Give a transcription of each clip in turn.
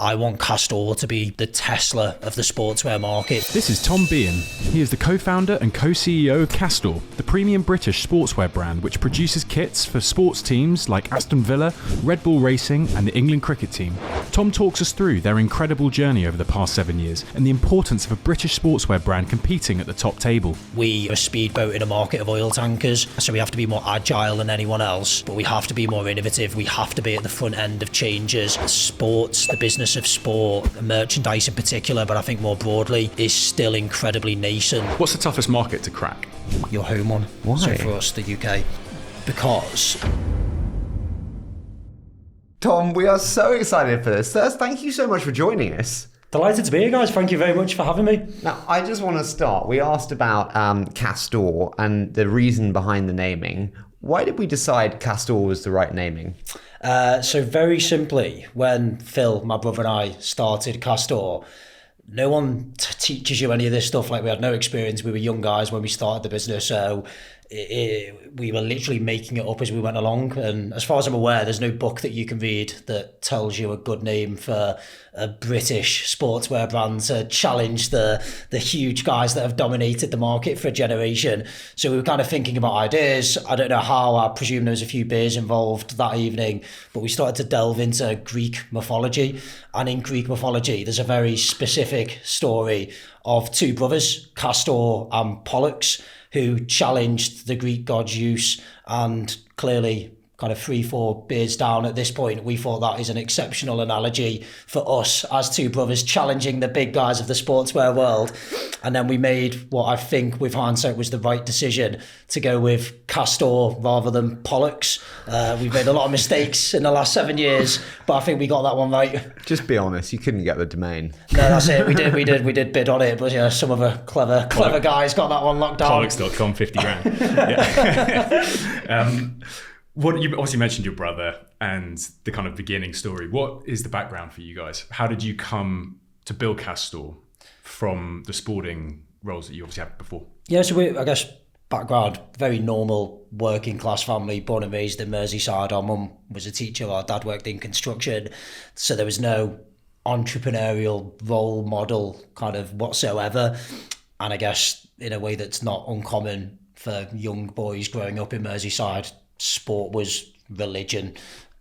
I want Castore to be the Tesla of the sportswear market. This is Tom Beahon. He is the co-founder and co-CEO of Castore, the premium British sportswear brand which produces kits for sports teams like Aston Villa, Red Bull Racing and the England cricket team. Tom talks us through their incredible journey over the past 7 years and the importance of a British sportswear brand competing at the top table. We are a speedboat in a market of oil tankers, so we have to be more agile than anyone else, but we have to be more innovative. We have to be at the front end of changes. Sports, the business of sport, merchandise in particular, but I think more broadly, is still incredibly nascent. What's the toughest market to crack? Your home one. Why? So for us, the UK. Because... Tom, we are so excited for this. First, thank you so much for joining us. Delighted to be here, guys. Thank you very much for having me. Now, I just want to start. We asked about Castore and the reason behind the naming. Why did we decide Castore was the right naming? So very simply, when Phil, my brother and I started Castore, no one teaches you any of this stuff. Like, we had no experience. We were young guys when we started the business, so we were literally making it up as we went along. And as far as I'm aware, there's no book that you can read that tells you a good name for a British sportswear brand to challenge the huge guys that have dominated the market for a generation. So we were kind of thinking about ideas. I don't know how. I presume there was a few beers involved that evening, but we started to delve into Greek mythology. And in Greek mythology, there's a very specific story of two brothers, Castore and Pollux, who challenged the Greek god Zeus, and clearly kind of 3-4 beers down at this point, we thought that is an exceptional analogy for us as two brothers challenging the big guys of the sportswear world. And then we made what I think with hindsight was the right decision to go with Castore rather than Pollux. We've made a lot of mistakes in the last 7 years, but I think we got that one right. Just be honest, you couldn't get the domain. No, that's it. We did bid on it, but yeah, some of the clever guys got that one locked down. Pollux.com, 50 grand. Yeah. What you obviously mentioned your brother and the kind of beginning story. What is the background for you guys? How did you come to build Castore from the sporting roles that you obviously had before? Yeah, so I guess background, very normal working class family, born and raised in Merseyside. Our mum was a teacher, our dad worked in construction. So there was no entrepreneurial role model kind of whatsoever. And I guess in a way that's not uncommon for young boys growing up in Merseyside, sport was religion.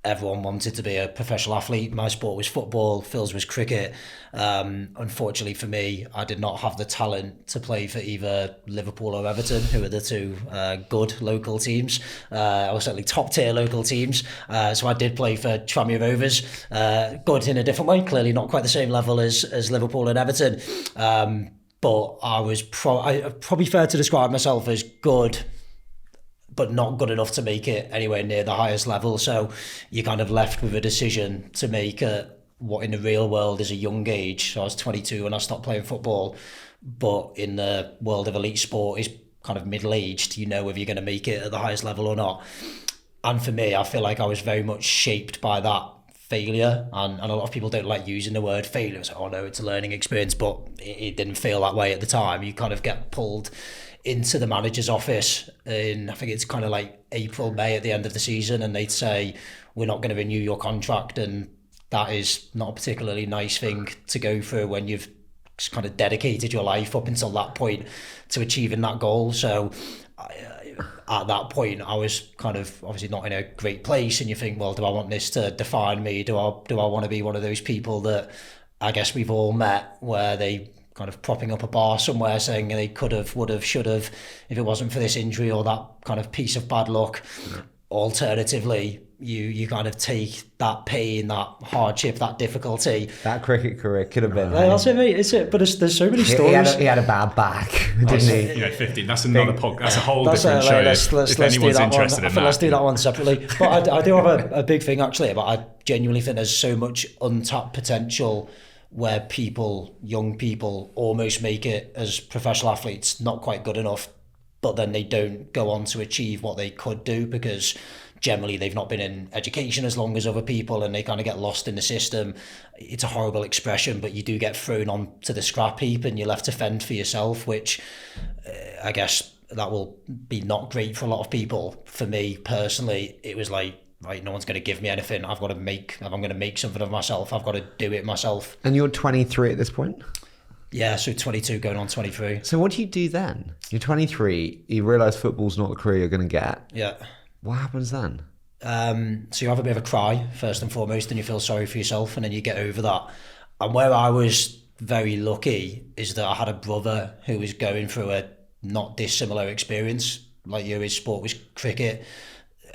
Everyone wanted to be a professional athlete. My sport was football, Phil's was cricket. Unfortunately for me, I did not have the talent to play for either Liverpool or Everton, who are the two good local teams, or certainly top tier local teams. So I did play for Tranmere Rovers, good in a different way, clearly not quite the same level as Liverpool and Everton. But I was probably fair to describe myself as good, but not good enough to make it anywhere near the highest level. So you're kind of left with a decision to make at what in the real world is a young age. So I was 22 when I stopped playing football, but in the world of elite sport is kind of middle-aged. You know if you're going to make it at the highest level or not. And for me, I feel like I was very much shaped by that failure. And a lot of people don't like using the word failure. It's like, oh no, it's a learning experience, but it didn't feel that way at the time. You kind of get pulled into the manager's office in, I think it's kind of like April, May at the end of the season, and they'd say, we're not going to renew your contract. And that is not a particularly nice thing to go through when you've kind of dedicated your life up until that point to achieving that goal. So at that point, I was kind of obviously not in a great place, and you think, well, do I want this to define me? Do I want to be one of those people that I guess we've all met, where they kind of propping up a bar somewhere saying they could have, would have, should have, if it wasn't for this injury or that kind of piece of bad luck. Yeah. Alternatively, you kind of take that pain, that hardship, that difficulty. That cricket career could have been. That's it, mate. It's it. But there's so many stories. He had a bad back, didn't he? 15. That's another podcast. That's a whole different show. If anyone's interested in that. Let's do that one separately. But I do have a big thing actually. But I genuinely think there's so much untapped potential where young people almost make it as professional athletes, not quite good enough, but then they don't go on to achieve what they could do because generally they've not been in education as long as other people and they kind of get lost in the system. It's a horrible expression, but you do get thrown onto the scrap heap and you're left to fend for yourself, which I guess that will be not great for a lot of people. For me personally, it was like right, no one's going to give me anything. If I'm going to make something of myself, I've got to do it myself. And you're 23 at this point? Yeah, so 22 going on 23. So what do you do then? You're 23, you realise football's not the career you're going to get. Yeah. What happens then? So you have a bit of a cry, first and foremost, and you feel sorry for yourself, and then you get over that. And where I was very lucky is that I had a brother who was going through a not dissimilar experience. Like you, his sport was cricket.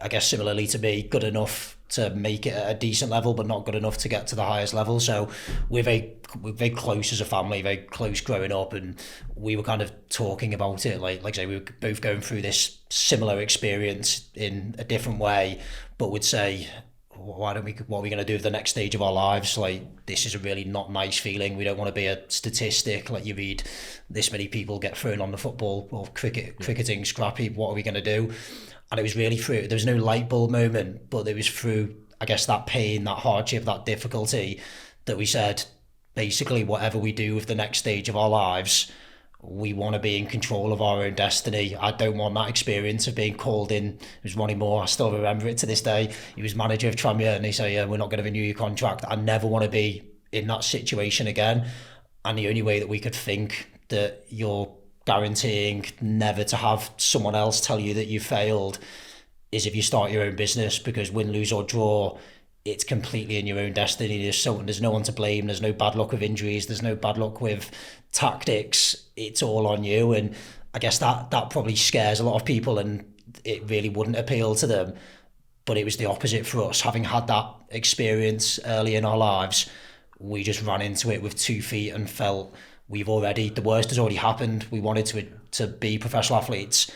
I guess similarly to me, good enough to make it at a decent level, but not good enough to get to the highest level. So we're very close as a family, very close growing up, and we were kind of talking about it. Like I say, we were both going through this similar experience in a different way, but would say, what are we going to do with the next stage of our lives? Like, this is a really not nice feeling. We don't want to be a statistic. Like, you read this many people get thrown on the football or cricketing scrappy. What are we going to do? And it was really through, there was no light bulb moment, but it was through, I guess, that pain, that hardship, that difficulty, that we said, basically, whatever we do with the next stage of our lives, we want to be in control of our own destiny. I don't want that experience of being called in. It was Ronnie Moore, I still remember it to this day. He was manager of Tranmere, and they say, yeah, we're not going to renew your contract. I never want to be in that situation again. And the only way that we could think that you're guaranteeing never to have someone else tell you that you failed is if you start your own business, because win, lose or draw, it's completely in your own destiny. There's no one to blame. There's no bad luck with injuries. There's no bad luck with tactics. It's all on you. And I guess that probably scares a lot of people, and it really wouldn't appeal to them. But it was the opposite for us. Having had that experience early in our lives, we just ran into it with 2 feet and felt the worst has already happened. We wanted to be professional athletes.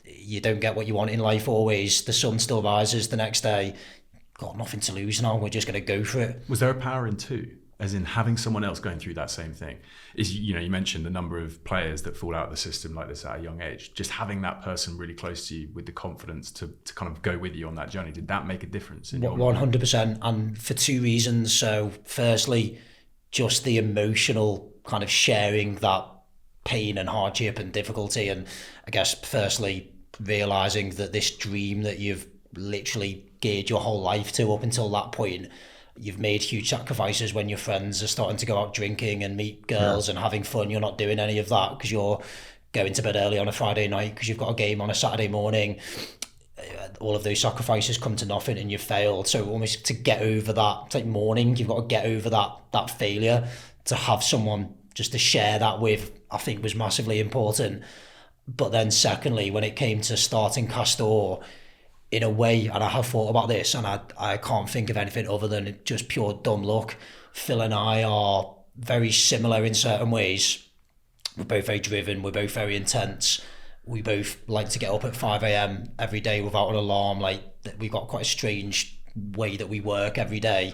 You don't get what you want in life always. The sun still rises the next day. Got nothing to lose now. We're just going to go for it. Was there a power in two? As in having someone else going through that same thing? You mentioned the number of players that fall out of the system like this at a young age. Just having that person really close to you with the confidence to kind of go with you on that journey, did that make a difference in your mind? 100%, and for 2 reasons. So firstly, just the emotional kind of sharing that pain and hardship and difficulty, and I guess firstly realising that this dream that you've literally geared your whole life to up until that point, you've made huge sacrifices. When your friends are starting to go out drinking and meet girls and having fun, you're not doing any of that because you're going to bed early on a Friday night because you've got a game on a Saturday morning. All of those sacrifices come to nothing and you've failed. So almost to get over that, it's like mourning, you've got to get over that failure. To have someone just to share that with, I think, was massively important. But then secondly, when it came to starting Castore, in a way, and I have thought about this, and I can't think of anything other than just pure dumb luck. Phil and I are very similar in certain ways. We're both very driven, we're both very intense. We both like to get up at 5 a.m. every day without an alarm. Like, we've got quite a strange way that we work every day.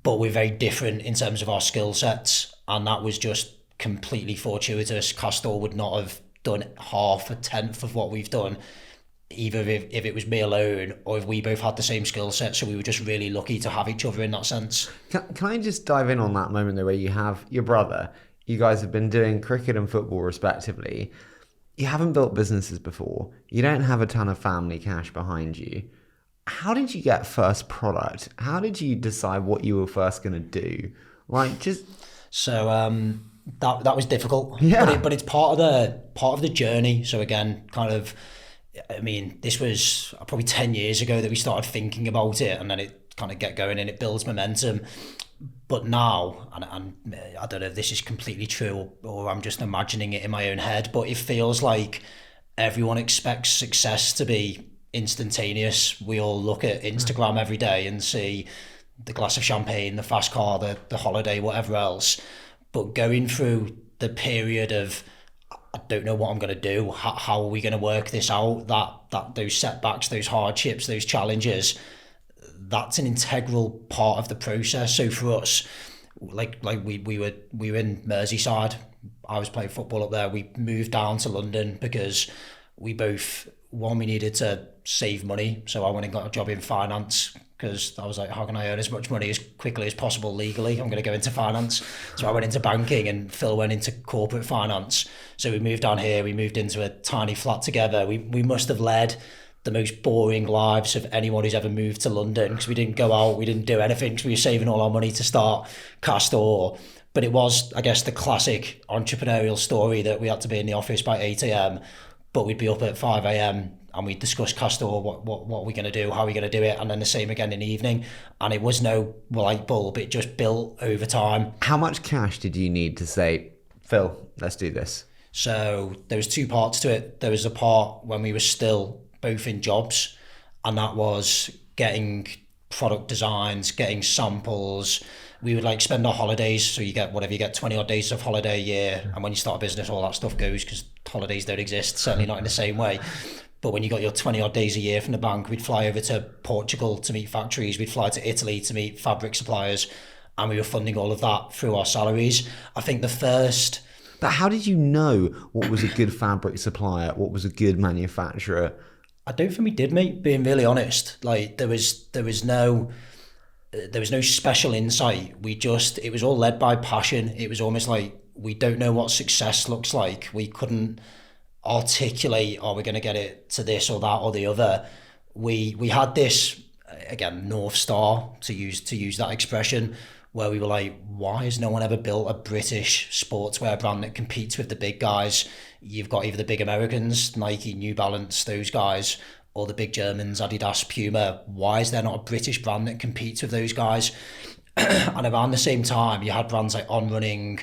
But we're very different in terms of our skill sets, and that was just completely fortuitous. Castore would not have done half a tenth of what we've done, either if it was me alone or if we both had the same skill set. So we were just really lucky to have each other in that sense. Can I just dive in on that moment though, where you have your brother, you guys have been doing cricket and football respectively. You haven't built businesses before. You don't have a ton of family cash behind you. How did you get first product? How did you decide what you were first going to do? So that was difficult. Yeah. But it's part of the journey. So again, kind of, I mean, this was probably 10 years ago that we started thinking about it, and then it kind of get going and it builds momentum. But now, and I don't know if this is completely true or I'm just imagining it in my own head, but it feels like everyone expects success to be instantaneous. We all look at Instagram every day and see the glass of champagne, the fast car, the holiday, whatever else. But going through the period of, I don't know what I'm going to do, how are we going to work this out, that those setbacks, those hardships, those challenges, that's an integral part of the process. So for us, like we were in Merseyside. I was playing football up there. We moved down to London because we needed to save money. So I went and got a job in finance because I was like, how can I earn as much money as quickly as possible legally? I'm going to go into finance. So I went into banking and Phil went into corporate finance. So we moved down here. We moved into a tiny flat together. We must have led the most boring lives of anyone who's ever moved to London, because we didn't go out, we didn't do anything, because we were saving all our money to start Castore. But it was, I guess, the classic entrepreneurial story that we had to be in the office by 8 a.m, but we'd be up at 5 a.m and we'd discuss Castore, what we're going to do, how we're going to do it, and then the same again in the evening. And it was no light bulb, it just built over time. How much cash did you need to say, Phil, let's do this? So there was two parts to it. There was a part when we were still both in jobs, and that was getting product designs, getting samples. We would like spend our holidays, so you get 20 odd days of holiday a year, and when you start a business all that stuff goes, because holidays don't exist, certainly not in the same way. But when you got your 20 odd days a year from the bank, we'd fly over to Portugal to meet factories, we'd fly to Italy to meet fabric suppliers, and we were funding all of that through our salaries. I think the first... But how did you know what was a good fabric supplier, what was a good manufacturer? I don't think we did, mate, being really honest. Like there was no special insight. It was all led by passion. It was almost like, we don't know what success looks like. We couldn't articulate, we're going to get it to this or that or the other. We had this, again, North Star, to use that expression, where we were like, why has no one ever built a British sportswear brand that competes with the big guys? You've got either the big Americans, Nike, New Balance, those guys, or the big Germans, Adidas, Puma. Why is there not a British brand that competes with those guys? And around the same time, you had brands like On Running,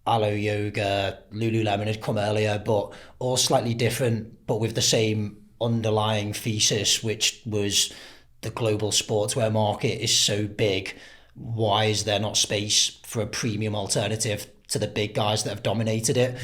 Alo Yoga, Lululemon had come earlier, but all slightly different, but with the same underlying thesis, which was the global sportswear market is so big. Why is there not space for a premium alternative to the big guys that have dominated it?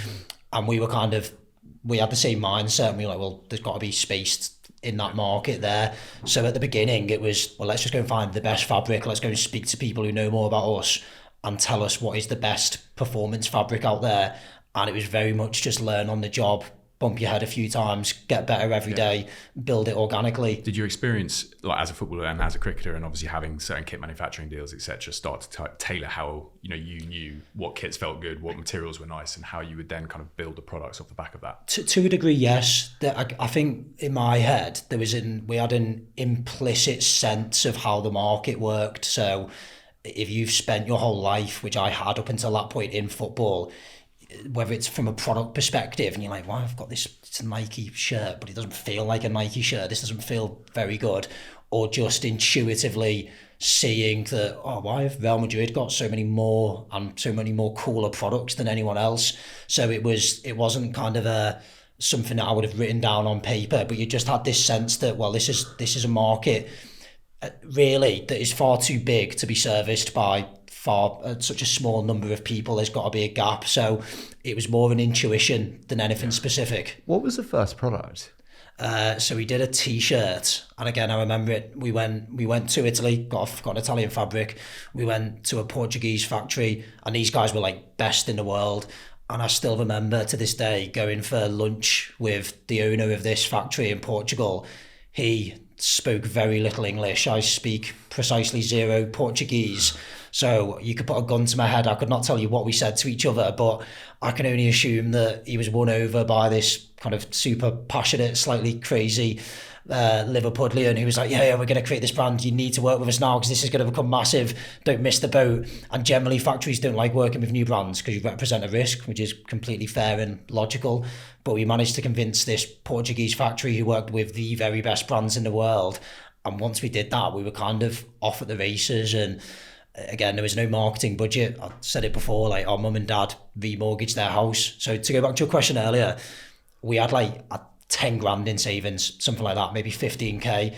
And we had the same mindset, and we were like, well, there's got to be space in that market there. So at the beginning it was, well, let's just go and find the best fabric, let's go and speak to people who know more about us and tell us what is the best performance fabric out there. And it was very much just learn on the job, bump your head a few times, get better every day, build it organically. Did you experience, like as a footballer and as a cricketer, and obviously having certain kit manufacturing deals, etc., start to tailor how you knew what kits felt good, what materials were nice, and how you would then kind of build the products off the back of that? To a degree, yes. I think in my head we had an implicit sense of how the market worked. So if you've spent your whole life, which I had up until that point, in football, whether it's from a product perspective and you're like, well, I've got it's a Nike shirt, but it doesn't feel like a Nike shirt, this doesn't feel very good, or just intuitively seeing that, why have Real Madrid got so many more cooler products than anyone else? So it wasn't kind of something that I would have written down on paper, but you just had this sense that, well, this is a market really that is far too big to be serviced by such a small number of people. There's got to be a gap. So it was more of an intuition than anything specific. What was the first product? So we did a t-shirt, and again, I remember it. We went to Italy, got an Italian fabric. We went to a Portuguese factory, and these guys were like best in the world. And I still remember to this day going for lunch with the owner of this factory in Portugal. He spoke very little English. I speak precisely zero Portuguese. So you could put a gun to my head, I could not tell you what we said to each other, but I can only assume that he was won over by this kind of super passionate, slightly crazy Liverpudlian who was like, yeah, we're going to create this brand, you need to work with us now because this is going to become massive, don't miss the boat. And generally factories don't like working with new brands because you represent a risk, which is completely fair and logical. But we managed to convince this Portuguese factory who worked with the very best brands in the world. And once we did that, we were kind of off at the races. And again, there was no marketing budget. I said it before, like our mum and dad remortgaged their house. So to go back to your question earlier, we had like 10 grand in savings, something like that, maybe 15k.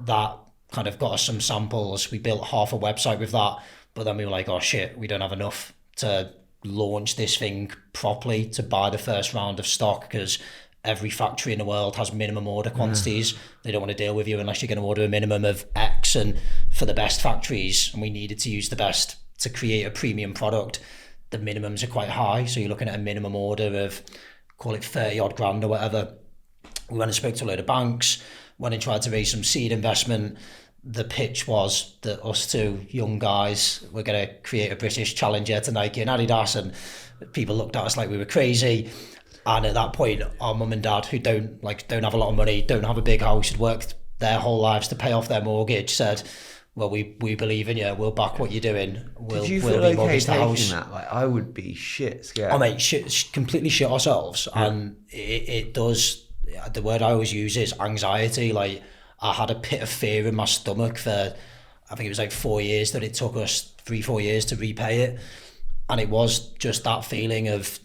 That kind of got us some samples. We built half a website with that, but then we were like, oh shit, we don't have enough to launch this thing properly, to buy the first round of stock, because every factory in the world has minimum order quantities. They don't want to deal with you unless you're going to order a minimum of X. And for the best factories, and we needed to use the best to create a premium product, the minimums are quite high. So you're looking at a minimum order of, call it 30 odd grand or whatever. We went and spoke to a load of banks, went and tried to raise some seed investment. The pitch was that us two young guys were going to create a British challenger to Nike and Adidas, and people looked at us like we were crazy. And at that point, our mum and dad, who don't have a lot of money, don't have a big house, had worked their whole lives to pay off their mortgage, said, well, we believe in you. We'll back what you're doing. Did you feel okay taking that? Like, I would be shit scared. I mean, completely shit ourselves. Yeah. And it does, the word I always use is anxiety. Like, I had a pit of fear in my stomach for, I think it was like 4 years that it took us 3-4 years to repay it. And it was just that feeling of,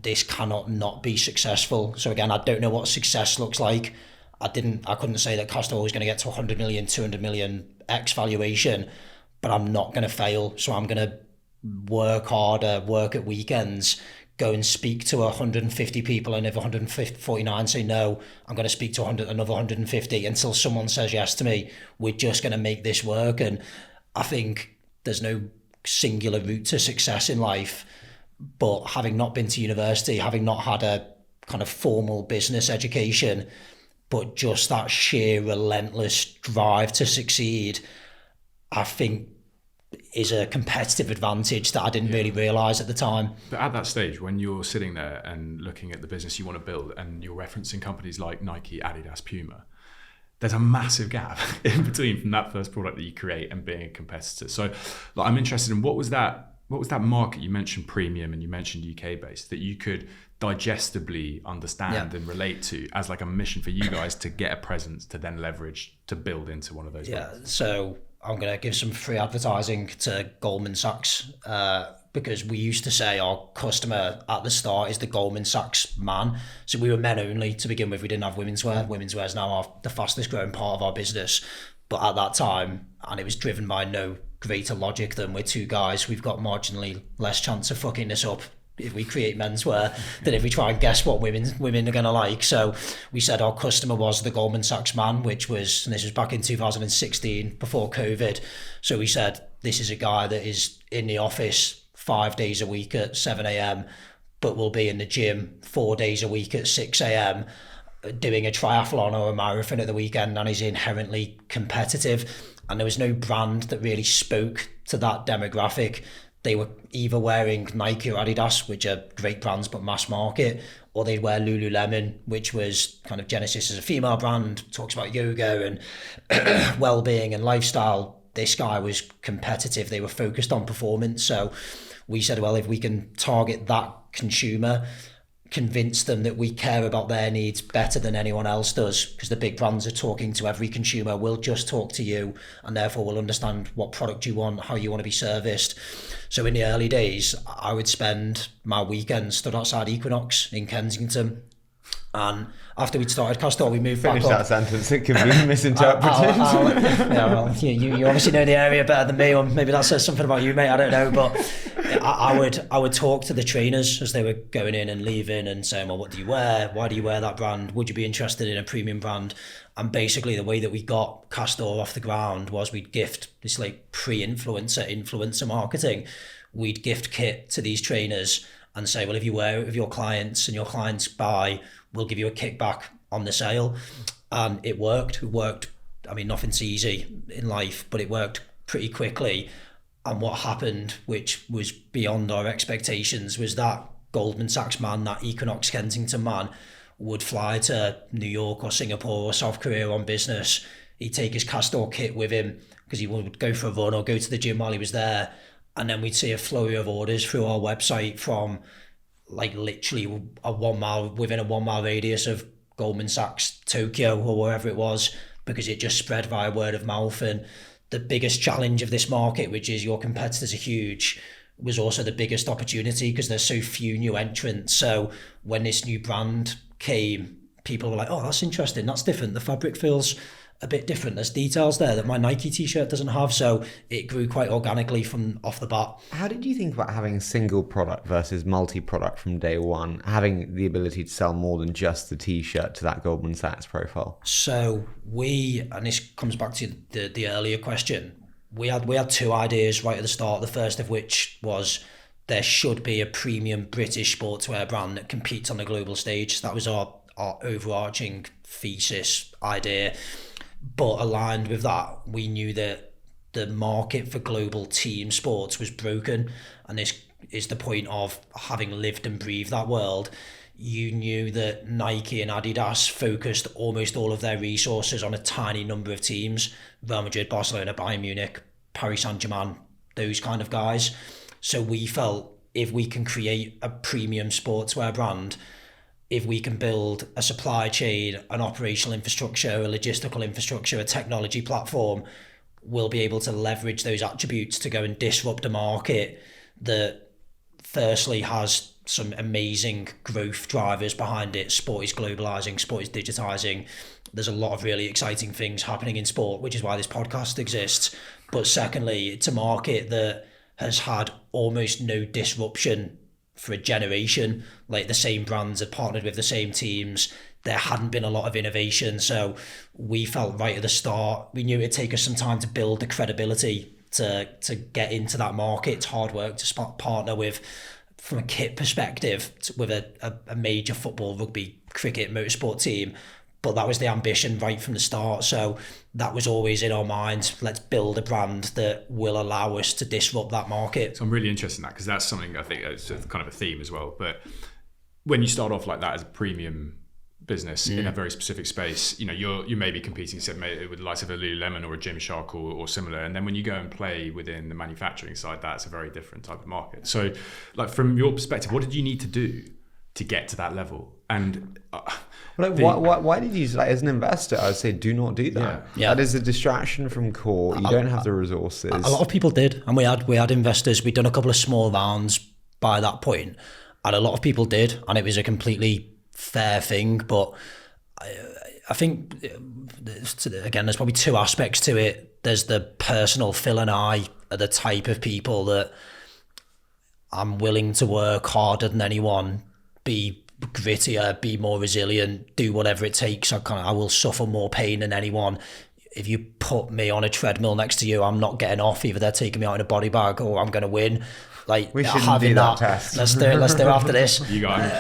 this cannot not be successful. So again, I don't know what success looks like. I couldn't say that Castore was going to get to 100 million, 200 million X valuation, but I'm not going to fail. So I'm going to work harder, work at weekends, go and speak to 150 people, and if 149 say no, I'm going to speak to another 150 until someone says yes to me. We're just going to make this work. And I think there's no singular route to success in life, but having not been to university, having not had a kind of formal business education, but just that sheer relentless drive to succeed, I think is a competitive advantage that I didn't really realise at the time. But at that stage, when you're sitting there and looking at the business you want to build, and you're referencing companies like Nike, Adidas, Puma, there's a massive gap in between from that first product that you create and being a competitor. So like, I'm interested in what was that market? You mentioned premium and you mentioned UK based, that you could digestibly understand and relate to as like a mission for you guys to get a presence to then leverage to build into one of those products. So I'm going to give some free advertising to Goldman Sachs, because we used to say our customer at the start is the Goldman Sachs Man. So we were men only to begin with. We didn't have women's wear. Women's wear is now the fastest growing part of our business. But at that time, and it was driven by no greater logic than we're two guys, we've got marginally less chance of fucking this up if we create menswear than if we try and guess what women are going to like. So we said our customer was the Goldman Sachs Man, which was, and this was back in 2016 before COVID. So we said, this is a guy that is in the office 5 days a week at 7 a.m, but will be in the gym 4 days a week at 6 a.m, doing a triathlon or a marathon at the weekend, and he's inherently competitive. And there was no brand that really spoke to that demographic. They were either wearing Nike or Adidas, which are great brands but mass market, or they'd wear Lululemon, which was kind of Genesis as a female brand, talks about yoga and well-being and lifestyle. This guy was competitive. They were focused on performance. So we said, well, if we can target that consumer, convince them that we care about their needs better than anyone else does, because the big brands are talking to every consumer. We'll just talk to you, and therefore we'll understand what product you want, how you want to be serviced. So in the early days, I would spend my weekends stood outside Equinox in Kensington. And after we'd started Castore, we moved back up. Finish that sentence, it could be misinterpreted. You obviously know the area better than me, or maybe that says something about you, mate, I don't know. But I would talk to the trainers as they were going in and leaving and saying, well, what do you wear? Why do you wear that brand? Would you be interested in a premium brand? And basically the way that we got Castore off the ground was we'd gift this like influencer marketing. We'd gift kit to these trainers and say, well, if you wear it with your clients and your clients buy, we'll give you a kickback on the sale. And it worked. I mean, nothing's easy in life, but it worked pretty quickly. And what happened, which was beyond our expectations, was that Goldman Sachs Man, that Equinox Kensington man, would fly to New York or Singapore or South Korea on business. He'd take his Castore kit with him because he would go for a run or go to the gym while he was there. And then we'd see a flurry of orders through our website from like literally within a 1 mile radius of Goldman Sachs Tokyo or wherever it was, because it just spread via word of mouth. And the biggest challenge of this market, which is your competitors are huge, was also the biggest opportunity because there's so few new entrants. So when this new brand came, people were like, oh, that's interesting, that's different, the fabric feels a bit different, there's details there that my Nike t-shirt doesn't have. So it grew quite organically from off the bat. How did you think about having a single product versus multi-product from day one, having the ability to sell more than just the t-shirt to that Goldman Sachs profile? So and this comes back to the earlier question, we had two ideas right at the start, the first of which was there should be a premium British sportswear brand that competes on the global stage. That was our overarching thesis idea. But aligned with that, we knew that the market for global team sports was broken, and this is the point of having lived and breathed that world. You knew that Nike and Adidas focused almost all of their resources on a tiny number of teams: Real Madrid, Barcelona, Bayern Munich, Paris Saint-Germain, those kind of guys. So we felt if we can create a premium sportswear brand, if we can build a supply chain, an operational infrastructure, a logistical infrastructure, a technology platform, we'll be able to leverage those attributes to go and disrupt a market that firstly has some amazing growth drivers behind it. Sport is globalizing, sport is digitizing. There's a lot of really exciting things happening in sport, which is why this podcast exists. But secondly, it's a market that has had almost no disruption for a generation. Like, the same brands had partnered with the same teams. There hadn't been a lot of innovation. So we felt right at the start, we knew it'd take us some time to build the credibility to get into that market. It's hard work to partner with, from a kit perspective, with a major football, rugby, cricket, motorsport team. But that was the ambition right from the start. So that was always in our minds. Let's build a brand that will allow us to disrupt that market. So I'm really interested in that, because that's something I think it's kind of a theme as well. But when you start off like that as a premium business in a very specific space, you know, you may be competing with the likes of a Lululemon or a Gymshark or similar, and then when you go and play within the manufacturing side, that's a very different type of market. So, like, from your perspective, what did you need to do to get to that level? And why did you, like, as an investor, I would say do not do that. Yeah. That is a distraction from core. You don't have the resources. A lot of people did, and we had investors. We'd done a couple of small rounds by that point, and a lot of people did, and it was a completely fair thing. But I think, again, there's probably two aspects to it. There's the personal. Phil and I are the type of people that I'm willing to work harder than anyone, be grittier, be more resilient, do whatever it takes. I will suffer more pain than anyone. If you put me on a treadmill next to you, I'm not getting off. Either they're taking me out in a body bag or I'm going to win. Like, we shouldn't do that test. Let's do it after this. You guys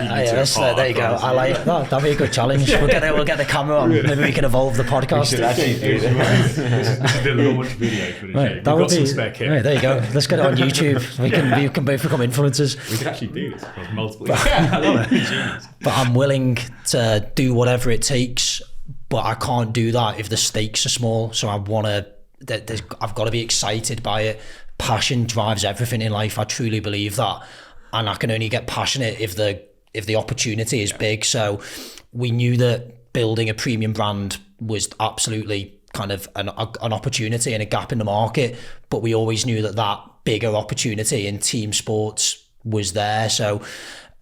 there you go. I like that. That'd be a good challenge. We'll get the camera on. Maybe we can evolve the podcast. We should actually do this. This is the launch video for the show. We've got some spare kit. Right, there you go. Let's get it on YouTube. We can both become influencers. We could actually do this across multiple. I love it. But I'm willing to do whatever it takes. But I can't do that if the stakes are small. So I've got to be excited by it. Passion drives everything in life. I truly believe that, and I can only get passionate if the opportunity is big. So we knew that building a premium brand was absolutely kind of an opportunity and a gap in the market, but we always knew that bigger opportunity in team sports was there. So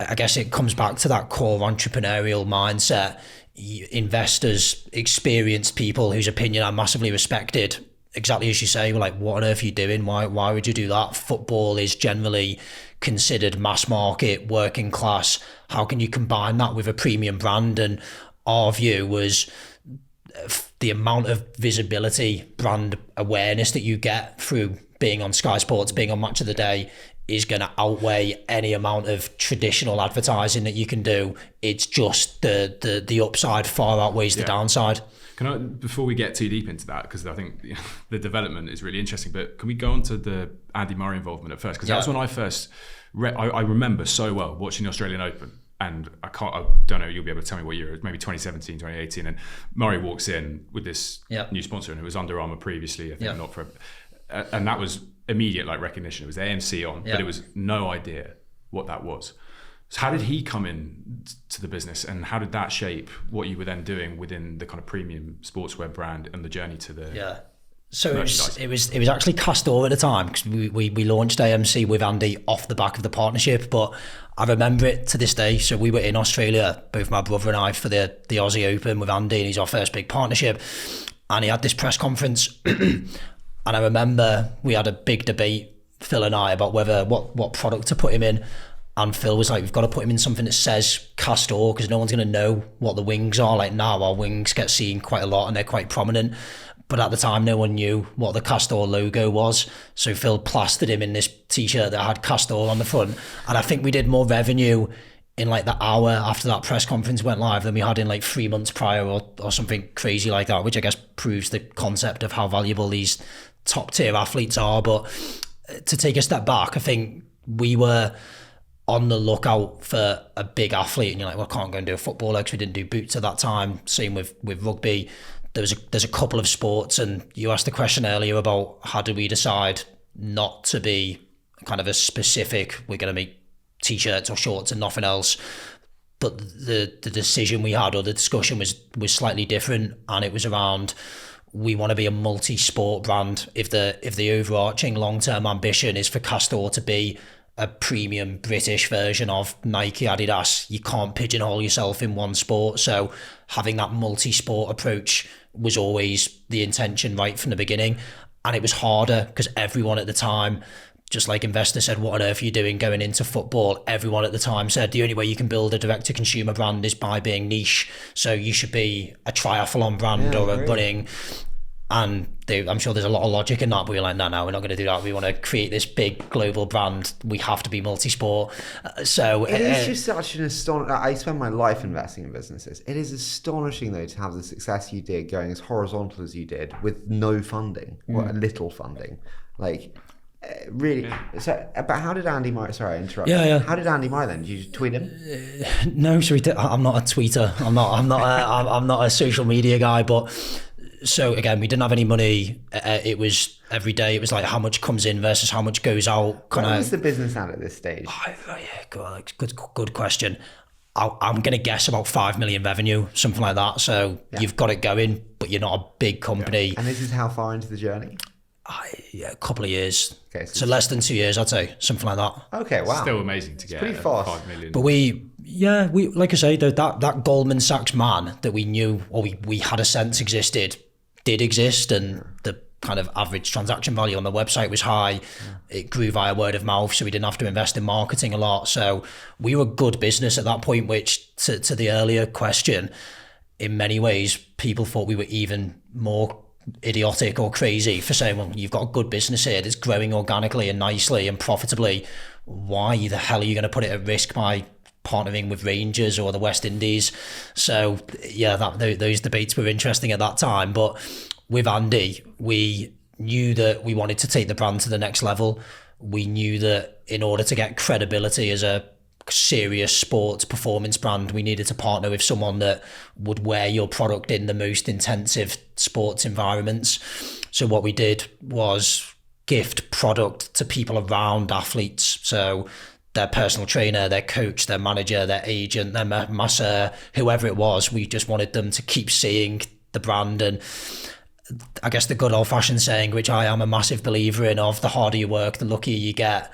I guess it comes back to that core entrepreneurial mindset. Investors, experienced people whose opinion I massively respected, exactly as you say, we're like, what on earth are you doing? Why would you do that? Football is generally considered mass market, working class. How can you combine that with a premium brand? And our view was the amount of visibility, brand awareness that you get through being on Sky Sports, being on Match of the Day, is going to outweigh any amount of traditional advertising that you can do. It's just the upside far outweighs the downside. Can I, before we get too deep into that, because I think the development is really interesting, but can we go on to the Andy Murray involvement at first? Because that was when I first I remember so well watching the Australian Open, and I don't know, you'll be able to tell me what year it was, maybe 2017, 2018, and Murray walks in with this new sponsor, and it was Under Armour previously, I think, not for, and that was immediate like recognition. It was AMC on, but it was no idea what that was. So how did he come in to the business, and how did that shape what you were then doing within the kind of premium sportswear brand and the journey to the So it was actually Castore at the time, because we launched AMC with Andy off the back of the partnership. But I remember it to this day. So we were in Australia, both my brother and I, for the Aussie Open with Andy, and he's our first big partnership. And he had this press conference, and I remember we had a big debate, Phil and I, about what product to put him in. And Phil was like, we've got to put him in something that says Castore, because no one's going to know what the wings are. Like, now our wings get seen quite a lot and they're quite prominent. But at the time, no one knew what the Castore logo was. So Phil plastered him in this t-shirt that had Castore on the front. And I think we did more revenue in like the hour after that press conference went live than we had in like 3 months prior, or something crazy like that, which I guess proves the concept of how valuable these top tier athletes are. But to take a step back, I think we were on the lookout for a big athlete, and you're like, well, I can't go and do a footballer because we didn't do boots at that time. Same with rugby. There's a couple of sports, and you asked the question earlier about how do we decide not to be kind of a specific, we're going to make t-shirts or shorts and nothing else. But the decision we had, or the discussion was slightly different, and it was around, we want to be a multi-sport brand. If the overarching long-term ambition is for Castore to be a premium British version of Nike, Adidas, you can't pigeonhole yourself in one sport. So having that multi-sport approach was always the intention right from the beginning. And it was harder because everyone at the time, just like investors said, what on earth are you doing going into football? Everyone at the time said the only way you can build a direct-to-consumer brand is by being niche. So you should be a triathlon brand or a running. And I'm sure there's a lot of logic in that, but we're like, no, we're not going to do that. We want to create this big global brand. We have to be multi-sport. So it is just such an astonishing. I spend my life investing in businesses. It is astonishing, though, to have the success you did going as horizontal as you did with no funding or little funding. Like, really. Yeah. So, but how did Andy Murray? Sorry, I interrupted. Yeah. How did Andy Murray then? Did you just tweet him? No, so I'm not a tweeter. I'm not a social media guy, but. So again, we didn't have any money. It was every day. It was like how much comes in versus how much goes out. What was the business at this stage? Good question. I'm going to guess about 5 million revenue, something like that. So you've got it going, but you're not a big company. Yeah. And this is how far into the journey? A couple of years. Okay, so less than 2 years, I'd say, something like that. Okay, wow. Still amazing to get pretty fast. 5 million. But we like I say, that Goldman Sachs Man that we knew, or we had a sense existed, did exist, and the kind of average transaction value on the website was high. It grew via word of mouth, so we didn't have to invest in marketing a lot. So we were a good business at that point, which to the earlier question, in many ways, people thought we were even more idiotic or crazy for saying, well, you've got a good business here that's growing organically and nicely and profitably. Why the hell are you going to put it at risk by partnering with Rangers or the West Indies? So those debates were interesting at that time. But with Andy, we knew that we wanted to take the brand to the next level. We knew that in order to get credibility as a serious sports performance brand, we needed to partner with someone that would wear your product in the most intensive sports environments. So what we did was gift product to people around athletes. So their personal trainer, their coach, their manager, their agent, their masseur, whoever it was, we just wanted them to keep seeing the brand. And I guess the good old-fashioned saying, which I am a massive believer in, of the harder you work, the luckier you get,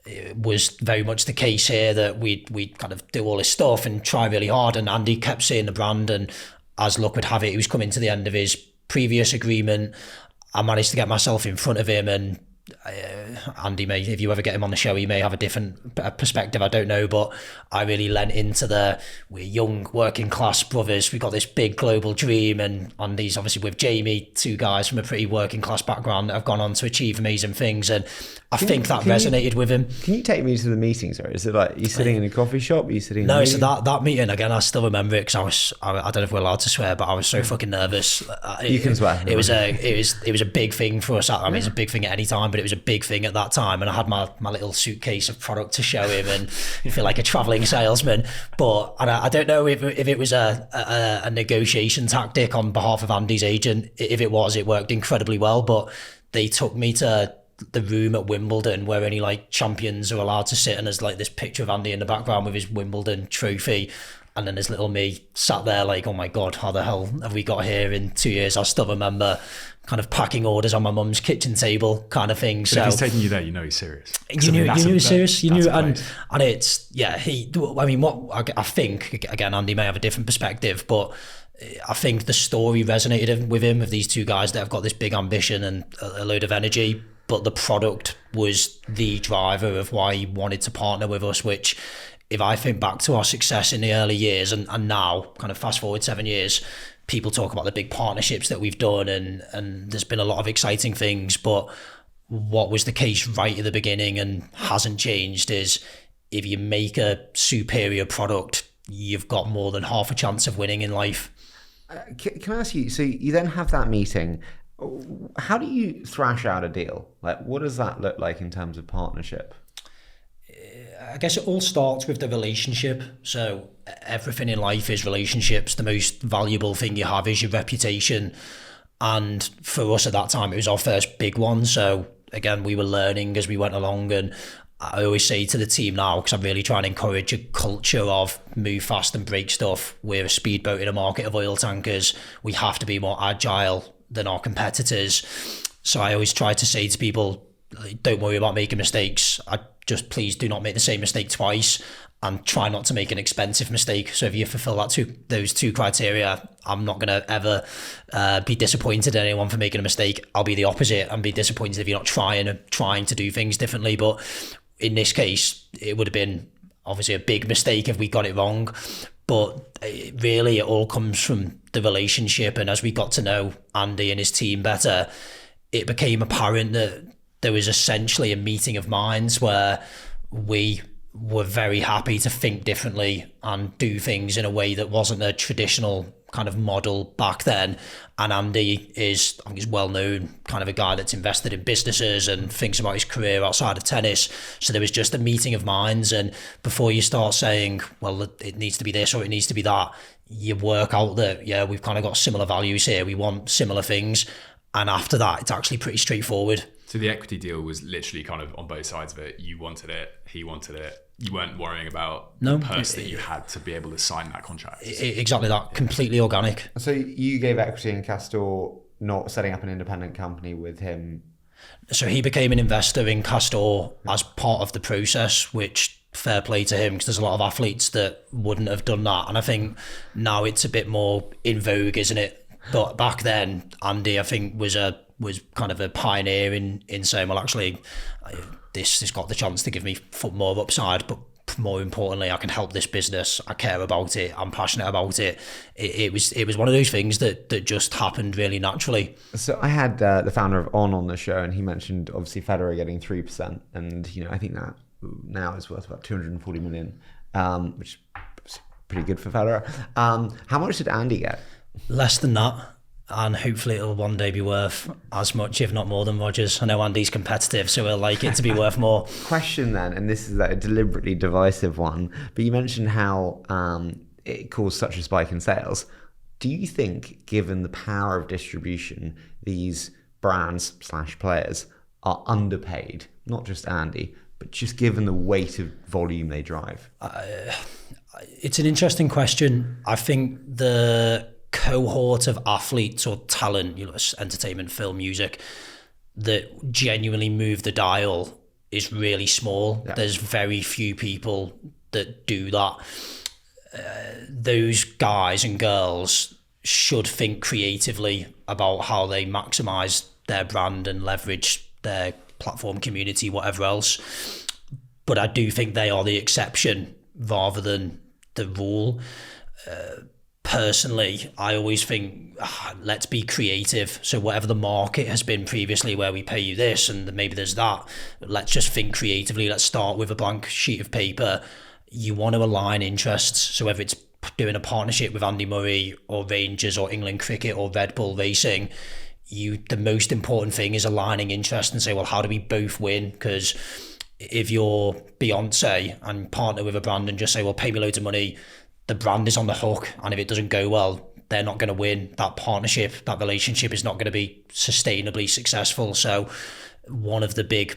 it was very much the case here, that we'd kind of do all this stuff and try really hard. And Andy kept seeing the brand, and as luck would have it, he was coming to the end of his previous agreement. I managed to get myself in front of him, and Andy if you ever get him on the show, he may have a different perspective, I don't know, but I really lent into we're young working class brothers, we got this big global dream, and on these, obviously with Jamie, two guys from a pretty working class background that have gone on to achieve amazing things, and I think that resonated with him. Can you take me to the meetings, or is it like you sitting in a coffee shop? Are you sitting in No, so that meeting, again, I still remember it, because I don't know if we're allowed to swear, but I was so fucking nervous. You can swear. It was a big thing for us. I mean, it's a big thing at any time, but it was a big thing at that time, and I had my little suitcase of product to show him, and you feel like a traveling salesman. But I don't know if it was a negotiation tactic on behalf of Andy's agent. If it was, it worked incredibly well. But they took me to the room at Wimbledon where only like champions are allowed to sit, and there's like this picture of Andy in the background with his Wimbledon trophy, and then there's little me sat there like, oh my god, how the hell have we got here in 2 years? I still remember kind of packing orders on my mum's kitchen table kind of thing. But if he's taking you there, you know he's serious. You knew he was serious. You knew, and it's I think, again, Andy may have a different perspective, but I think the story resonated with him, of these two guys that have got this big ambition and a load of energy, but the product was the driver of why he wanted to partner with us, which, if I think back to our success in the early years and now kind of fast forward 7 years, people talk about the big partnerships that we've done, and there's been a lot of exciting things, but what was the case right at the beginning and hasn't changed is, if you make a superior product, you've got more than half a chance of winning in life. Can I ask you, so you then have that meeting, How do you thrash out a deal? Like, what does that look like in terms of partnership? I guess it all starts with the relationship. So everything in life is relationships. The most valuable thing you have is your reputation. And for us at that time, it was our first big one. So again, we were learning as we went along. And I always say to the team now, because I'm really trying to encourage a culture of move fast and break stuff. We're a speedboat in a market of oil tankers. We have to be more agile than our competitors. So I always try to say to people, don't worry about making mistakes. Just please do not make the same mistake twice, and try not to make an expensive mistake. So if you fulfill those two criteria, I'm not going to ever be disappointed at anyone for making a mistake. I'll be the opposite and be disappointed if you're not trying to do things differently. But in this case, it would have been obviously a big mistake if we got it wrong. But really, it all comes from the relationship. And as we got to know Andy and his team better, it became apparent that there was essentially a meeting of minds where we were very happy to think differently and do things in a way that wasn't a traditional kind of model back then. And Andy is, I think, he's well known, kind of a guy that's invested in businesses and thinks about his career outside of tennis. So there was just a meeting of minds. And before you start saying, well, it needs to be this or it needs to be that, you work out that, yeah, we've kind of got similar values here. We want similar things. And after that, it's actually pretty straightforward. So the equity deal was literally kind of on both sides of it. You wanted it, he wanted it. You weren't worrying about the purse that you had to be able to sign that contract. Exactly that, completely organic. So you gave equity in Castore, not setting up an independent company with him. So he became an investor in Castore as part of the process, which fair play to him, because there's a lot of athletes that wouldn't have done that. And I think now it's a bit more in vogue, isn't it? But back then, Andy, I think, was kind of a pioneer in saying, well, actually, this has got the chance to give me more upside, but more importantly, I can help this business. I care about it. I'm passionate about it. It was one of those things that just happened really naturally. So I had the founder of On the show, and he mentioned obviously Federer getting 3%, and I think that now is worth about 240 million, which is pretty good for Federer. How much did Andy get? Less than that. And hopefully it'll one day be worth as much, if not more, than Rodgers. I know Andy's competitive, so he'll like it to be worth more. Question then, and this is a deliberately divisive one, but you mentioned how it caused such a spike in sales. Do you think, given the power of distribution, these brands / players are underpaid? Not just Andy, but just given the weight of volume they drive? It's an interesting question. I think the cohort of athletes or talent, entertainment, film, music, that genuinely move the dial is really small. Yeah. There's very few people that do that. Those guys and girls should think creatively about how they maximize their brand and leverage their platform, community, whatever else. But I do think they are the exception rather than the rule. Personally, I always think, let's be creative. So whatever the market has been previously, where we pay you this and maybe there's that, let's just think creatively. Let's start with a blank sheet of paper. You want to align interests. So whether it's doing a partnership with Andy Murray or Rangers or England Cricket or Red Bull Racing, the most important thing is aligning interests and say, well, how do we both win? Because if you're Beyonce and partner with a brand and just say, well, pay me loads of money, the brand is on the hook, and if it doesn't go well, they're not going to win. That partnership, that relationship is not going to be sustainably successful. So one of the big,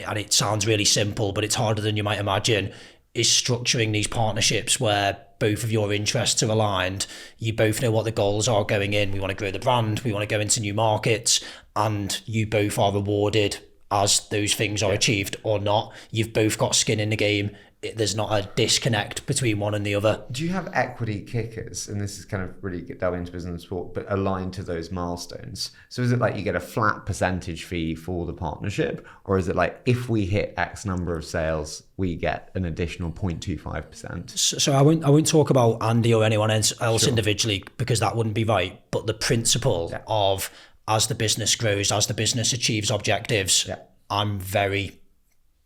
and it sounds really simple, but it's harder than you might imagine, is structuring these partnerships where both of your interests are aligned. You both know what the goals are going in. We want to grow the brand, we want to go into new markets, and you both are rewarded as those things are achieved or not. You've both got skin in the game. There's not a disconnect between one and the other. Do you have equity kickers? And this is kind of really delving into business and sport, but aligned to those milestones. So is it like you get a flat percentage fee for the partnership? Or is it like, if we hit X number of sales, we get an additional 0.25%? So I won't talk about Andy or anyone else individually, because that wouldn't be right. But the principle of, as the business grows, as the business achieves objectives, I'm very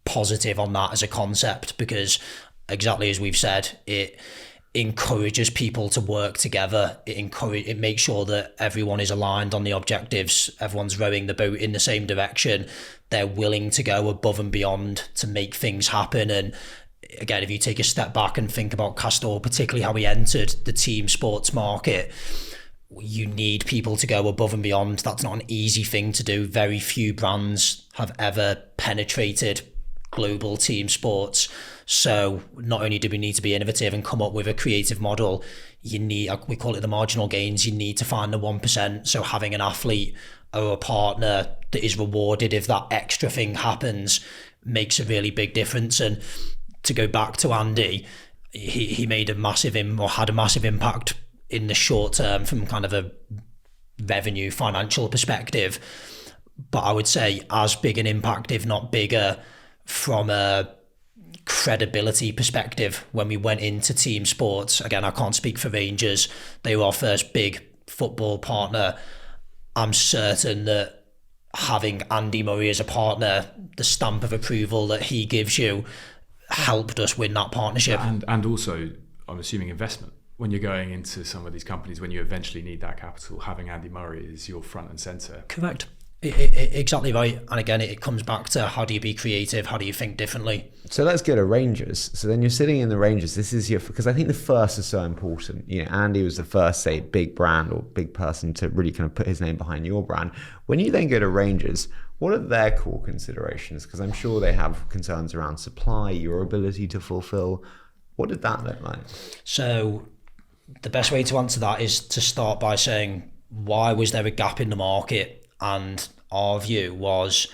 positive on that as a concept, because exactly as we've said, it encourages people to work together. It makes sure that everyone is aligned on the objectives. Everyone's rowing the boat in the same direction. They're willing to go above and beyond to make things happen. And again, if you take a step back and think about Castore, particularly how we entered the team sports market, you need people to go above and beyond. That's not an easy thing to do. Very few brands have ever penetrated global team sports. So not only do we need to be innovative and come up with a creative model, you need, we call it the marginal gains, you need to find the 1%. So having an athlete or a partner that is rewarded if that extra thing happens makes a really big difference. And to go back to Andy, he made a massive had a massive impact in the short term from kind of a revenue financial perspective. But I would say as big an impact, if not bigger, from a credibility perspective when we went into team sports. Again, I can't speak for Rangers. They were our first big football partner. I'm certain that having Andy Murray as a partner, the stamp of approval that he gives you, helped us win that partnership. And also, I'm assuming investment. When you're going into some of these companies, when you eventually need that capital, having Andy Murray is your front and centre. Correct. Exactly right. And again, it comes back to how do you be creative? How do you think differently? So let's go to Rangers. So then you're sitting in the Rangers. This is because I think the first is so important. You know, Andy was the first, say, big brand or big person to really kind of put his name behind your brand. When you then go to Rangers, what are their core considerations? Because I'm sure they have concerns around supply, your ability to fulfill. What did that look like? So the best way to answer that is to start by saying, why was there a gap in the market? And our view was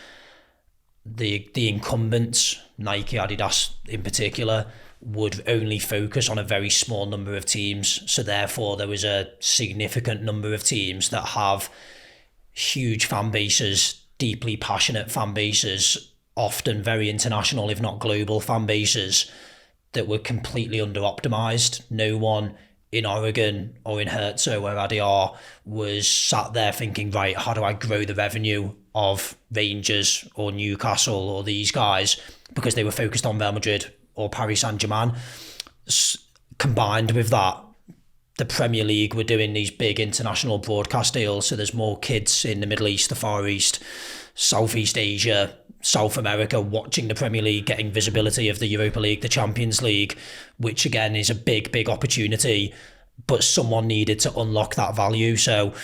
the incumbents, Nike, Adidas in particular, would only focus on a very small number of teams. So therefore, there was a significant number of teams that have huge fan bases, deeply passionate fan bases, often very international, if not global fan bases, that were completely under-optimized. No one in Oregon or in Herzo, where Adi are, was sat there thinking, right, how do I grow the revenue of Rangers or Newcastle or these guys? Because they were focused on Real Madrid or Paris Saint-Germain. Combined with that, the Premier League were doing these big international broadcast deals. So there's more kids in the Middle East, the Far East, Southeast Asia, South America watching the Premier League, getting visibility of the Europa League, the Champions League, which again is a big opportunity, but someone needed to unlock that value. So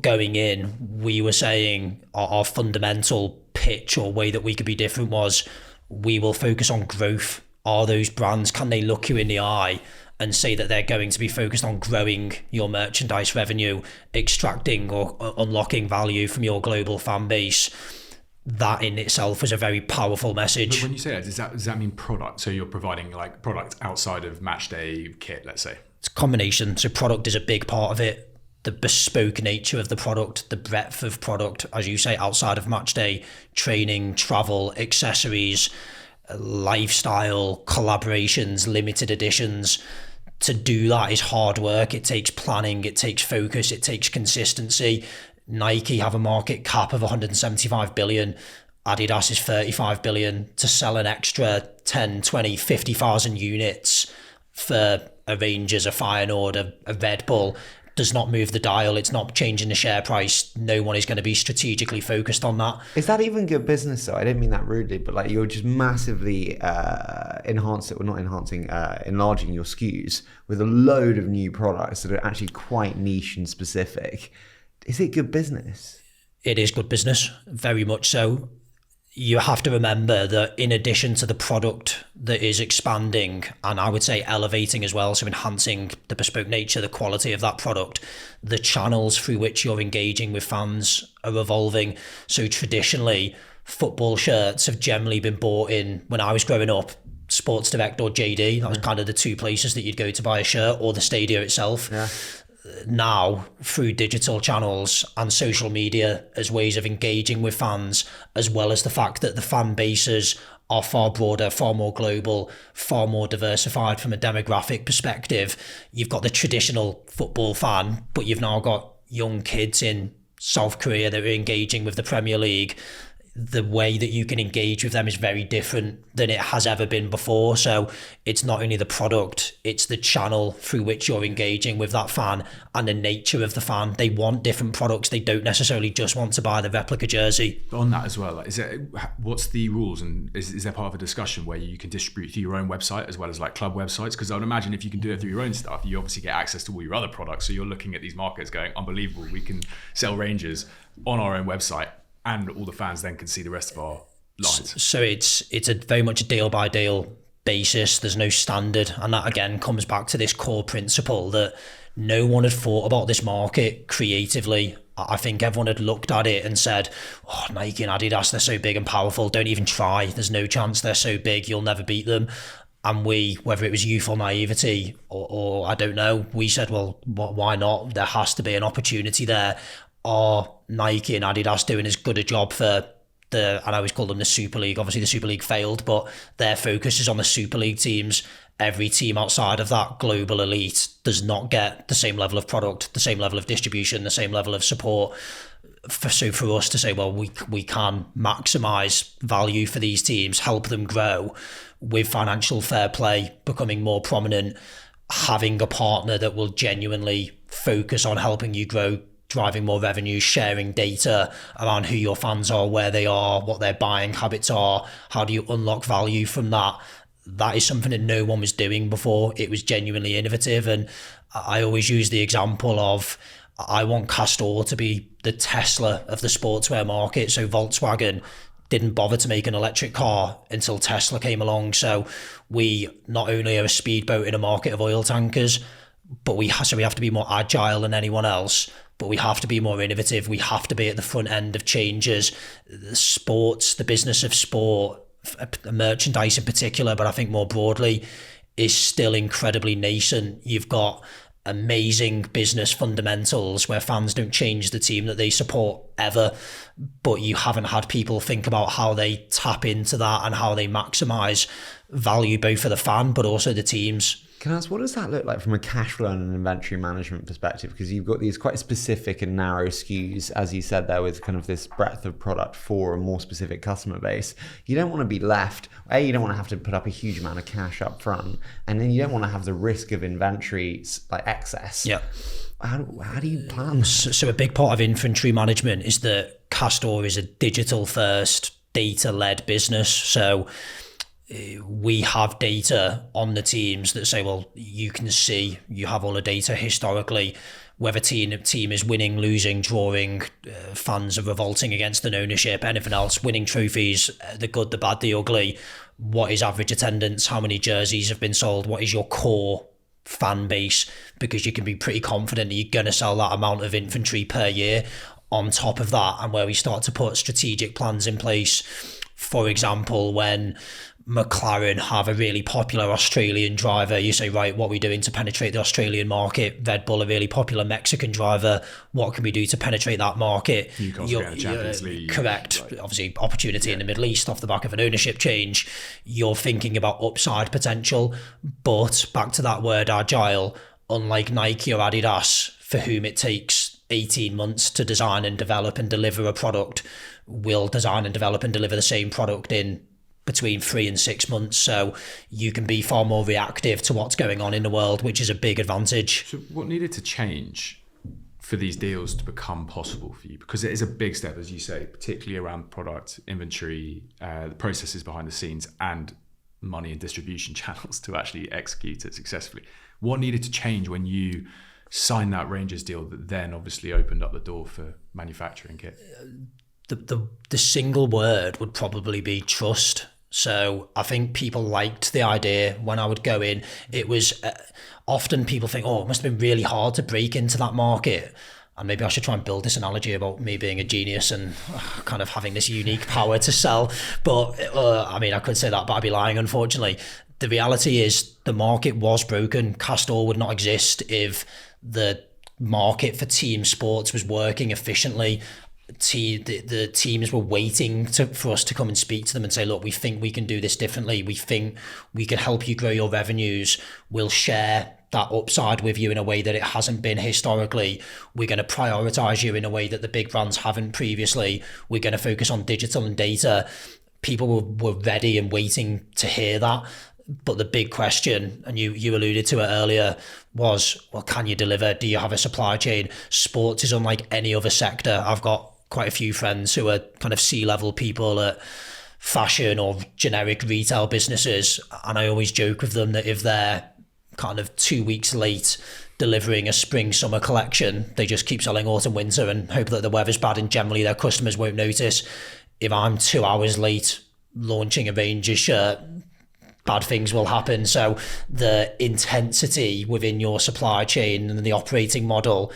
going in, we were saying our fundamental pitch or way that we could be different was we will focus on growth. Are those brands, can they look you in the eye and say that they're going to be focused on growing your merchandise revenue, extracting or unlocking value from your global fan base? That in itself was a very powerful message. But when you say that, does that mean product? So you're providing like product outside of match day kit, let's say? It's a combination. So product is a big part of it. The bespoke nature of the product, the breadth of product, as you say, outside of match day, training, travel, accessories, lifestyle, collaborations, limited editions. To do that is hard work. It takes planning, it takes focus, it takes consistency. Nike have a market cap of 175 billion. Adidas is 35 billion. To sell an extra 10, 20, 50,000 units for a Rangers, a Feyenoord, a Red Bull does not move the dial. It's not changing the share price. No one is going to be strategically focused on that. Is that even good business though? I didn't mean that rudely, but like you're just massively enlarging your SKUs with a load of new products that are actually quite niche and specific. Is it good business? It is good business, very much so. You have to remember that in addition to the product that is expanding, and I would say elevating as well, so enhancing the bespoke nature, the quality of that product, the channels through which you're engaging with fans are evolving. So traditionally, football shirts have generally been bought in, when I was growing up, Sports Direct or JD. That was kind of the two places that you'd go to buy a shirt, or the stadio itself. Yeah. Now, through digital channels and social media as ways of engaging with fans, as well as the fact that the fan bases are far broader, far more global, far more diversified from a demographic perspective. You've got the traditional football fan, but you've now got young kids in South Korea that are engaging with the Premier League. the way that you can engage with them is very different than it has ever been before. So it's not only the product, it's the channel through which you're engaging with that fan and the nature of the fan. They want different products. They don't necessarily just want to buy the replica jersey. On that as well, what's the rules, and is there part of a discussion where you can distribute through your own website as well as like club websites? Because I would imagine if you can do it through your own stuff, you obviously get access to all your other products. So you're looking at these markets going, unbelievable, we can sell Rangers on our own website, and all the fans then can see the rest of our lines. So it's a very much a deal by deal basis. There's no standard, and that again comes back to this core principle that no one had thought about this market creatively. I think everyone had looked at it and said, oh, Nike and Adidas, they're so big and powerful, don't even try, there's no chance, they're so big, you'll never beat them. And we, whether it was youthful naivety or I don't know, we said, well, why not? There has to be an opportunity there. Are Nike and Adidas doing as good a job for and I always call them the Super League. Obviously the Super League failed, but their focus is on the Super League teams. Every team outside of that global elite does not get the same level of product, the same level of distribution, the same level of support. So for us to say, well, we can maximise value for these teams, help them grow with financial fair play becoming more prominent, having a partner that will genuinely focus on helping you grow, driving more revenue, sharing data around who your fans are, where they are, what their buying habits are, how do you unlock value from that? That is something that no one was doing before. It was genuinely innovative. And I always use the example of, I want Castore to be the Tesla of the sportswear market. So Volkswagen didn't bother to make an electric car until Tesla came along. So we not only are a speedboat in a market of oil tankers, but we have to be more agile than anyone else, but we have to be more innovative. We have to be at the front end of changes. The sports, the business of sport, merchandise in particular, but I think more broadly, is still incredibly nascent. You've got amazing business fundamentals where fans don't change the team that they support ever, but you haven't had people think about how they tap into that and how they maximize value both for the fan but also the teams. Can I ask, what does that look like from a cash flow and an inventory management perspective? Because you've got these quite specific and narrow SKUs, as you said there, with kind of this breadth of product for a more specific customer base. You don't want to be left, you don't want to have to put up a huge amount of cash up front, and then you don't want to have the risk of inventory like excess. Yeah. How do you plan? So a big part of inventory management is that Castore is a digital first, data-led business. So we have data on the teams that say, well, you can see, you have all the data historically, whether team is winning, losing, drawing, fans are revolting against an ownership, anything else, winning trophies, the good, the bad, the ugly, what is average attendance, how many jerseys have been sold, what is your core fan base, because you can be pretty confident that you're going to sell that amount of inventory per year on top of that. And where we start to put strategic plans in place, for example, when McLaren have a really popular Australian driver, you say, right, what are we doing to penetrate the Australian market? Red Bull, a really popular Mexican driver, what can we do to penetrate that market? Champions League. Correct. Right. Obviously, opportunity in the Middle East off the back of an ownership change. You're thinking about upside potential, but back to that word agile, unlike Nike or Adidas, for whom it takes 18 months to design and develop and deliver a product, we'll design and develop and deliver the same product in between 3 and 6 months. So you can be far more reactive to what's going on in the world, which is a big advantage. So what needed to change for these deals to become possible for you? Because it is a big step, as you say, particularly around product, inventory, the processes behind the scenes, and money and distribution channels to actually execute it successfully. What needed to change when you signed that Rangers deal that then obviously opened up the door for manufacturing kit? The single word would probably be trust. So I think people liked the idea when I would go in. It was often people think, oh, it must have been really hard to break into that market. And maybe I should try and build this analogy about me being a genius and kind of having this unique power to sell. But I mean, I could say that, but I'd be lying, unfortunately. The reality is the market was broken. Castore would not exist if the market for team sports was working efficiently. The teams were waiting for us to come and speak to them and say, look, we think we can do this differently. We think we can help you grow your revenues. We'll share that upside with you in a way that it hasn't been historically. We're going to prioritize you in a way that the big brands haven't previously. We're going to focus on digital and data. People were ready and waiting to hear that. But the big question, and you alluded to it earlier, was, well, can you deliver? Do you have a supply chain? Sports is unlike any other sector. I've got quite a few friends who are kind of C-level people at fashion or generic retail businesses, and I always joke with them that if they're kind of 2 weeks late delivering a spring summer collection, they just keep selling autumn winter and hope that the weather's bad, and generally their customers won't notice. If I'm 2 hours late launching a Rangers shirt, bad things will happen. So the intensity within your supply chain and the operating model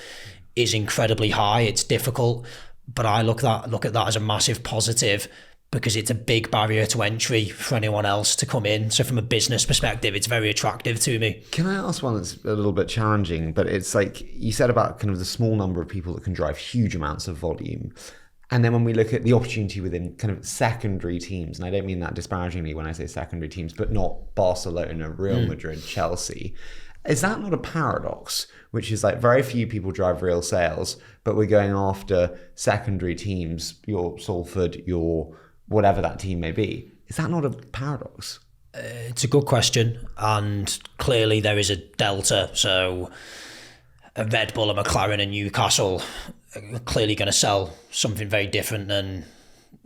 is incredibly high. It's difficult, but I look at that as a massive positive, because it's a big barrier to entry for anyone else to come in. So from a business perspective, it's very attractive to me. Can I ask one that's a little bit challenging, but it's like you said about kind of the small number of people that can drive huge amounts of volume. And then when we look at the opportunity within kind of secondary teams, and I don't mean that disparagingly when I say secondary teams, but not Barcelona, Real Madrid, Chelsea, is that not a paradox? Which is like very few people drive real sales, but we're going after secondary teams, your Salford, your whatever that team may be. Is that not a paradox? It's a good question, and clearly there is a delta. So a Red Bull, a McLaren and Newcastle are clearly going to sell something very different than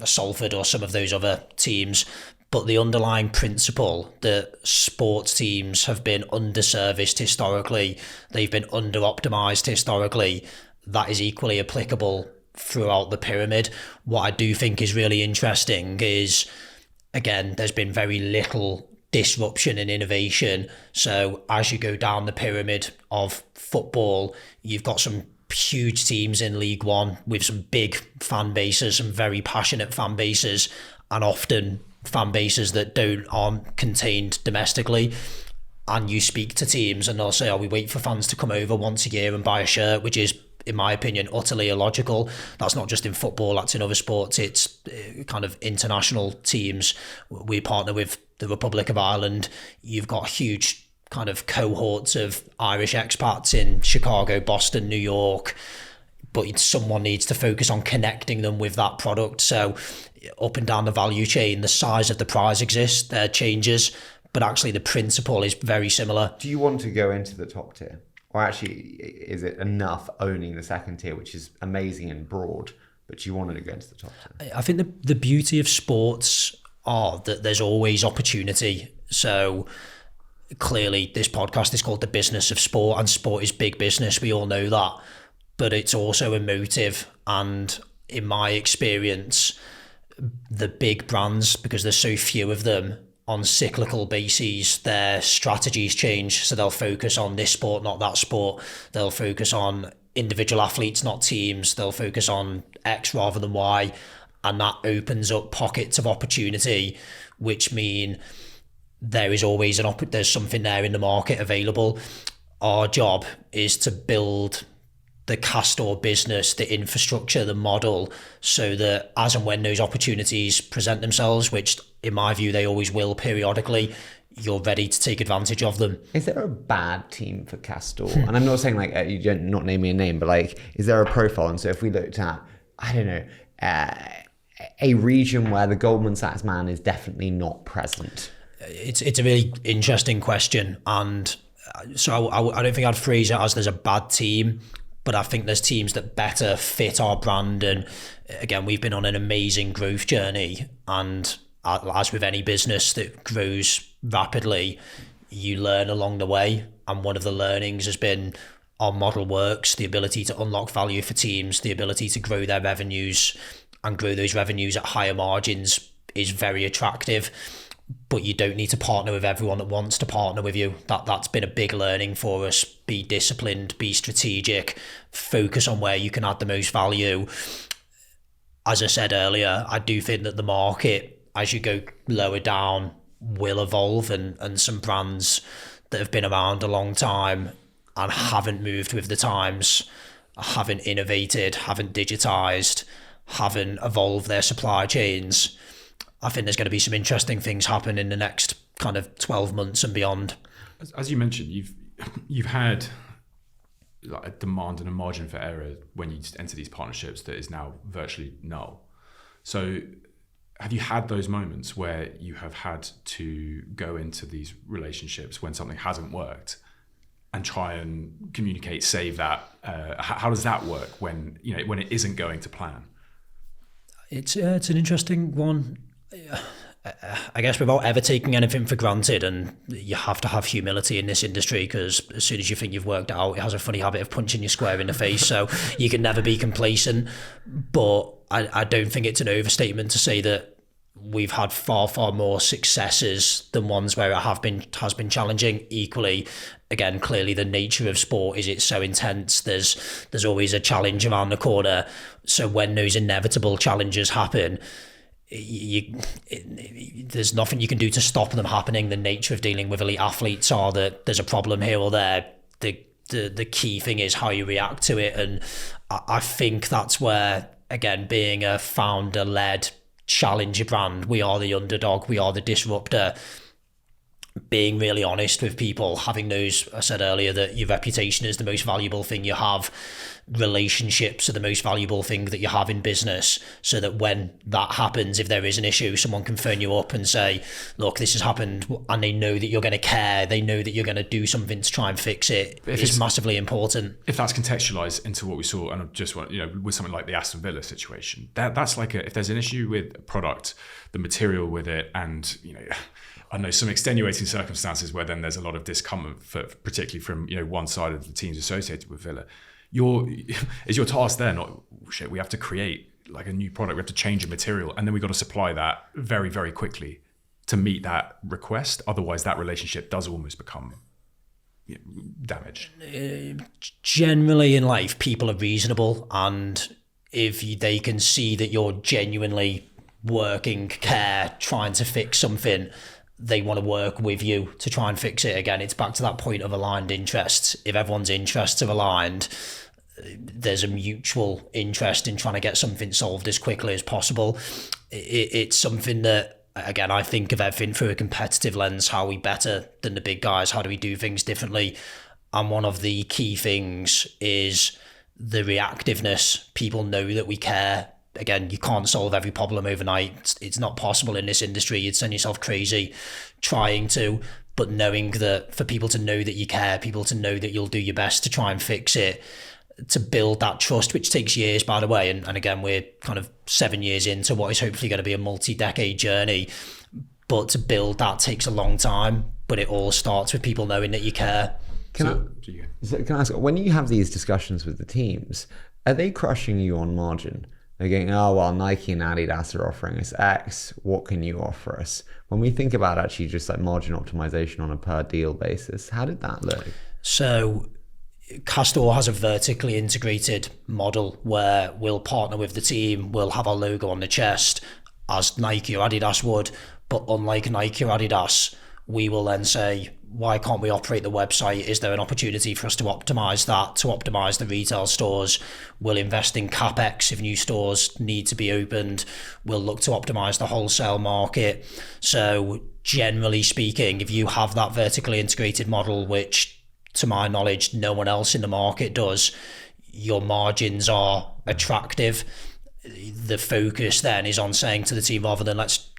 a Salford or some of those other teams. But the underlying principle that sports teams have been underserviced historically, they've been under-optimized historically, that is equally applicable throughout the pyramid. What I do think is really interesting is, again, there's been very little disruption and innovation. So as you go down the pyramid of football, you've got some huge teams in League One with some big fan bases, some very passionate fan bases, and often fan bases that aren't contained domestically. And you speak to teams and they'll say, oh, we wait for fans to come over once a year and buy a shirt, which is, in my opinion, utterly illogical. That's not just in football, that's in other sports. It's kind of international teams. We partner with the Republic of Ireland. You've got huge kind of cohorts of Irish expats in Chicago, Boston, New York, but someone needs to focus on connecting them with that product. So up and down the value chain, the size of the prize exists, there changes, but actually the principle is very similar. Do you want to go into the top tier? Or actually, is it enough owning the second tier, which is amazing and broad, but you wanted to go into the top tier? I think the beauty of sports are that there's always opportunity. So clearly this podcast is called The Business of Sport, and sport is big business. We all know that. But it's also emotive. And in my experience, the big brands, because there's so few of them, on cyclical bases, their strategies change. So they'll focus on this sport, not that sport. They'll focus on individual athletes, not teams. They'll focus on X rather than Y. And that opens up pockets of opportunity, which mean there is always there's something there in the market available. Our job is to build the Castore business, the infrastructure, the model, so that as and when those opportunities present themselves, which in my view they always will periodically, you're ready to take advantage of them. Is there a bad team for Castore? And I'm not saying like you don't not name me a name, but like, is there a profile? And so if we looked at, I don't know, a region where the Goldman Sachs Man is definitely not present. It's a really interesting question, and so I don't think I'd phrase it as there's a bad team. But I think there's teams that better fit our brand. And again, we've been on an amazing growth journey. And as with any business that grows rapidly, you learn along the way. And one of the learnings has been our model works, the ability to unlock value for teams, the ability to grow their revenues and grow those revenues at higher margins is very attractive. But you don't need to partner with everyone that wants to partner with you. That's been a big learning for us. Be disciplined, be strategic, focus on where you can add the most value. As I said earlier, I do think that the market, as you go lower down, will evolve, and some brands that have been around a long time and haven't moved with the times, haven't innovated, haven't digitized, haven't evolved their supply chains. I think there's going to be some interesting things happen in the next kind of 12 months and beyond. As you mentioned, you've had like a demand and a margin for error when you enter these partnerships that is now virtually null. So have you had those moments where you have had to go into these relationships when something hasn't worked and try and communicate, save that? How does that work when it isn't going to plan? It's an interesting one. I guess without ever taking anything for granted, and you have to have humility in this industry, because as soon as you think you've worked it out, it has a funny habit of punching you square in the face. So you can never be complacent. But I don't think it's an overstatement to say that we've had far more successes than ones where it has been challenging. Equally, again, clearly the nature of sport is it's so intense. There's always a challenge around the corner. So when those inevitable challenges happen, there's nothing you can do to stop them happening. The nature of dealing with elite athletes are that there's a problem here or there. The key thing is how you react to it, and I think that's where, again, being a founder-led challenger brand, we are the underdog, we are the disruptor. Being really honest with people, having those, I said earlier that your reputation is the most valuable thing you have. Relationships are the most valuable thing that you have in business, so that when that happens, if there is an issue, someone can phone you up and say, look, this has happened, and they know that you're going to care, they know that you're going to do something to try and fix it. It's massively important. If that's contextualized into what we saw, and just with something like the Aston Villa situation, that's like if there's an issue with a product, the material with it, and I know some extenuating circumstances where then there's a lot of discomfort, particularly from one side of the teams associated with Villa. Is your task there not, shit, we have to create like a new product, we have to change a material, and then we've got to supply that very, very quickly to meet that request? Otherwise, that relationship does almost become damaged. Generally in life, people are reasonable, and if they can see that you're genuinely working, care, trying to fix something, they want to work with you to try and fix it. Again, it's back to that point of aligned interests. If everyone's interests are aligned, there's a mutual interest in trying to get something solved as quickly as possible. It's something that, again, I think of everything through a competitive lens. How are we better than the big guys? How do we do things differently? And one of the key things is the reactiveness. People know that we care. Again, you can't solve every problem overnight. It's not possible in this industry. You'd send yourself crazy trying to, but knowing that for people to know that you care, people to know that you'll do your best to try and fix it, to build that trust, which takes years, by the way. And again, we're kind of 7 years into what is hopefully going to be a multi-decade journey. But to build that takes a long time, but it all starts with people knowing that you care. Can I ask, when you have these discussions with the teams, are they crushing you on margin? They're going, oh, well, Nike and Adidas are offering us X. What can you offer us? When we think about actually just like margin optimization on a per deal basis, how did that look? So Castore has a vertically integrated model where we'll partner with the team, we'll have our logo on the chest as Nike or Adidas would, but unlike Nike or Adidas, we will then say, why can't we operate the website? Is there an opportunity for us to optimize that, to optimize the retail stores? We'll invest in CapEx if new stores need to be opened. We'll look to optimize the wholesale market. So generally speaking, if you have that vertically integrated model, which to my knowledge, no one else in the market does, your margins are attractive. The focus then is on saying to the team, rather than let's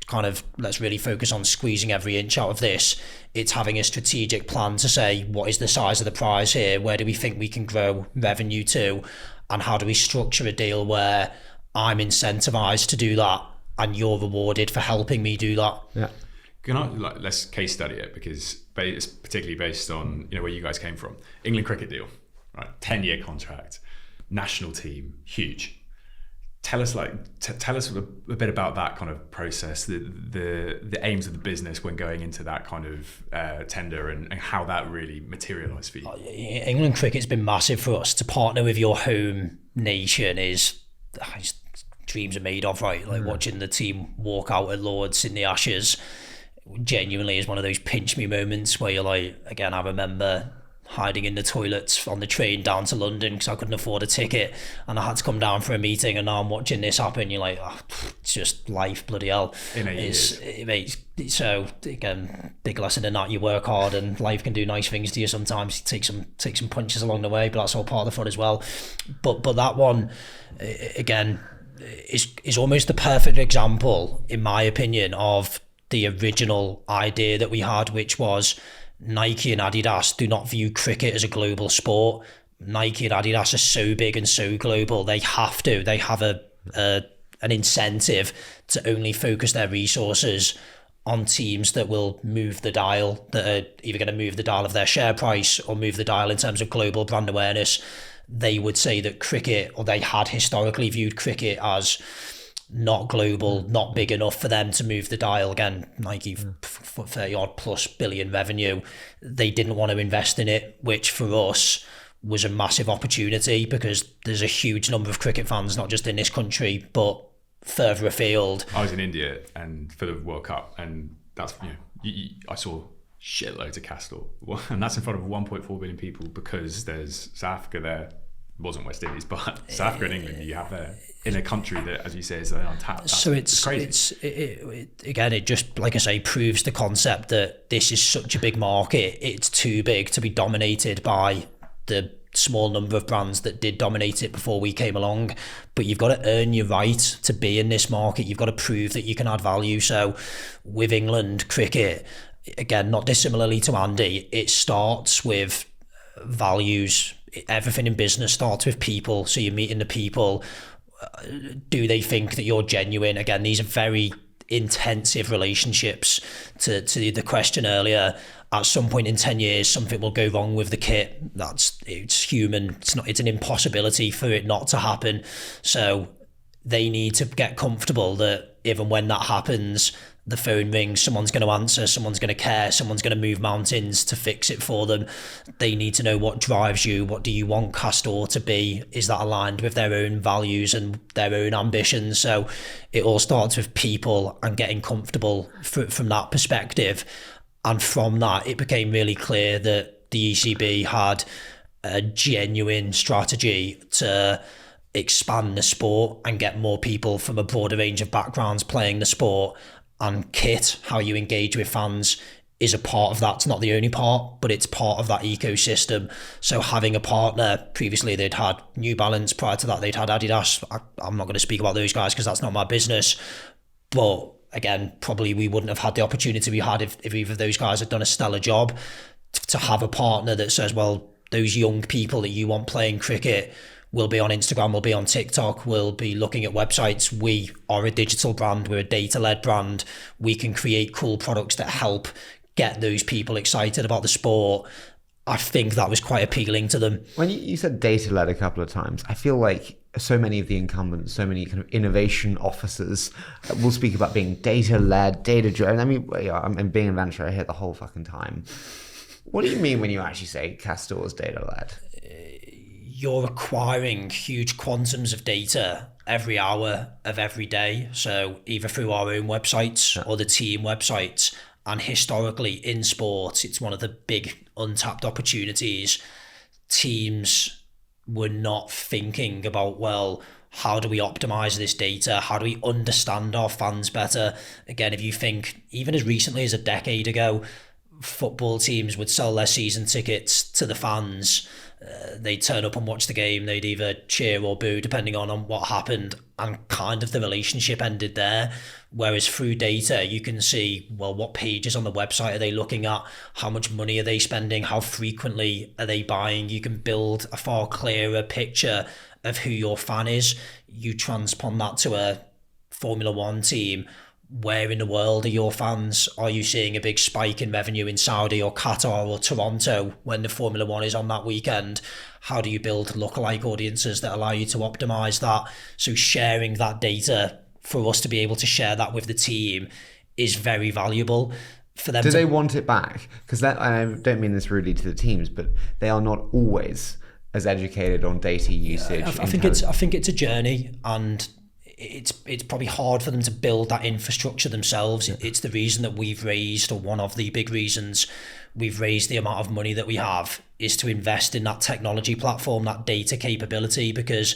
really focus on squeezing every inch out of this, it's having a strategic plan to say, what is the size of the prize here? Where do we think we can grow revenue to? And how do we structure a deal where I'm incentivized to do that and you're rewarded for helping me do that? Yeah. Let's case study it, because it's particularly based on where you guys came from. England cricket deal, right? 10-year contract, national team, huge. Tell us a bit about that kind of process, the aims of the business when going into that kind of tender, and how that really materialised for you. England cricket's been massive for us. To partner with your home nation is dreams are made of, right? Like watching the team walk out at Lords in the Ashes genuinely is one of those pinch me moments where you're like, again, I remember hiding in the toilets on the train down to London because I couldn't afford a ticket, and I had to come down for a meeting, and now I'm watching this happen. You're like, oh, it's just life, bloody hell. In 8 years. So again, big lesson in that. You work hard, and life can do nice things to you sometimes. You take some punches along the way, but that's all part of the fun as well. But that one, again, is almost the perfect example, in my opinion, of the original idea that we had, which was Nike and Adidas do not view cricket as a global sport. Nike and Adidas are so big and so global, they have an incentive to only focus their resources on teams that will move the dial, that are either going to move the dial of their share price or move the dial in terms of global brand awareness. They would say that cricket, or they had historically viewed cricket as not global, not big enough for them to move the dial. Again, Nike, 30 odd plus billion revenue, they didn't want to invest in it, which for us was a massive opportunity, because there's a huge number of cricket fans, not just in this country, but further afield. I was in India and for the World Cup, and that's, I saw shitloads of Castore, and that's in front of 1.4 billion people, because there's South Africa there. It wasn't West Indies, but South Africa and England, you have there in a country that, as you say, is untapped. So it's crazy. It just, like I say, proves the concept that this is such a big market. It's too big to be dominated by the small number of brands that did dominate it before we came along. But you've got to earn your right to be in this market. You've got to prove that you can add value. So with England cricket, again, not dissimilarly to Andy, it starts with values. Everything in business starts with people. So you're meeting the people. Do they think that you're genuine? Again, these are very intensive relationships. To the question earlier, at some point in 10 years, something will go wrong with the kit. It's human. It's an impossibility for it not to happen. So they need to get comfortable that even when that happens, the phone rings, someone's going to answer, someone's going to care, someone's going to move mountains to fix it for them. They need to know what drives you. What do you want Castore to be? Is that aligned with their own values and their own ambitions? So it all starts with people and getting comfortable from that perspective. And from that, it became really clear that the ECB had a genuine strategy to expand the sport and get more people from a broader range of backgrounds playing the sport. And kit, how you engage with fans, is a part of that. It's not the only part, but it's part of that ecosystem. So having a partner, previously they'd had New Balance, prior to that they'd had Adidas. I'm not going to speak about those guys because that's not my business. But again, probably we wouldn't have had the opportunity we had if either of those guys had done a stellar job. To have a partner that says, well, those young people that you want playing cricket will be on Instagram, will be on TikTok, will be looking at websites. We are a digital brand, we're a data-led brand. We can create cool products that help get those people excited about the sport. I think that was quite appealing to them. When you said data-led a couple of times, I feel like so many of the incumbents, so many kind of innovation officers will speak about being data-led, data-driven. I mean, I'm being an adventurer here the whole fucking time. What do you mean when you actually say Castore's data-led? You're acquiring huge quantums of data every hour of every day. So either through our own websites or the team websites. And historically in sports, it's one of the big untapped opportunities. Teams were not thinking about, well, how do we optimize this data? How do we understand our fans better? Again, if you think even as recently as a decade ago, football teams would sell their season tickets to the fans. They'd turn up and watch the game. They'd either cheer or boo depending on what happened, and kind of the relationship ended there. Whereas through data, you can see, well, what pages on the website are they looking at? How much money are they spending? How frequently are they buying? You can build a far clearer picture of who your fan is. You transpond that to a Formula One team. Where in the world are your fans? Are you seeing a big spike in revenue in Saudi or Qatar or Toronto when the Formula One is on that weekend? How do you build lookalike audiences that allow you to optimize that? So sharing that data for us to be able to share that with the team is very valuable for them. Do they want it back? Because I don't mean this rudely to the teams, but they are not always as educated on data usage. I think it's a journey, and it's probably hard for them to build that infrastructure themselves. It's the reason that we've raised, or one of the big reasons we've raised the amount of money that we have, is to invest in that technology platform, that data capability, because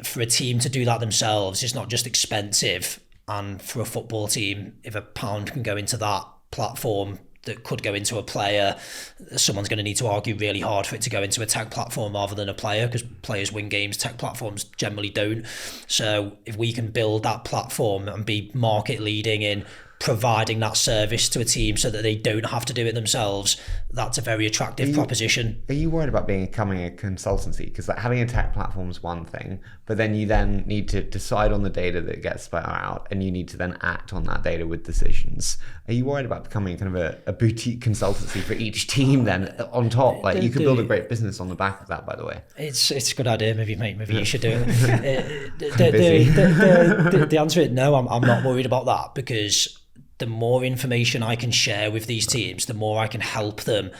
for a team to do that themselves, it's not just expensive. And for a football team, if a pound can go into that platform that could go into a player, someone's going to need to argue really hard for it to go into a tech platform rather than a player, because players win games, tech platforms generally don't. So if we can build that platform and be market leading in providing that service to a team so that they don't have to do it themselves, that's a very attractive proposition. Are you worried about becoming a consultancy? Because like having a tech platform is one thing, but then you then need to decide on the data that gets spit out, and you need to then act on that data with decisions. Are you worried about becoming kind of a boutique consultancy for each team then on top? Like you could build a great business on the back of that, by the way. It's a good idea, maybe you should do it. The answer is no, I'm not worried about that, because the more information I can share with these teams, the more I can help them,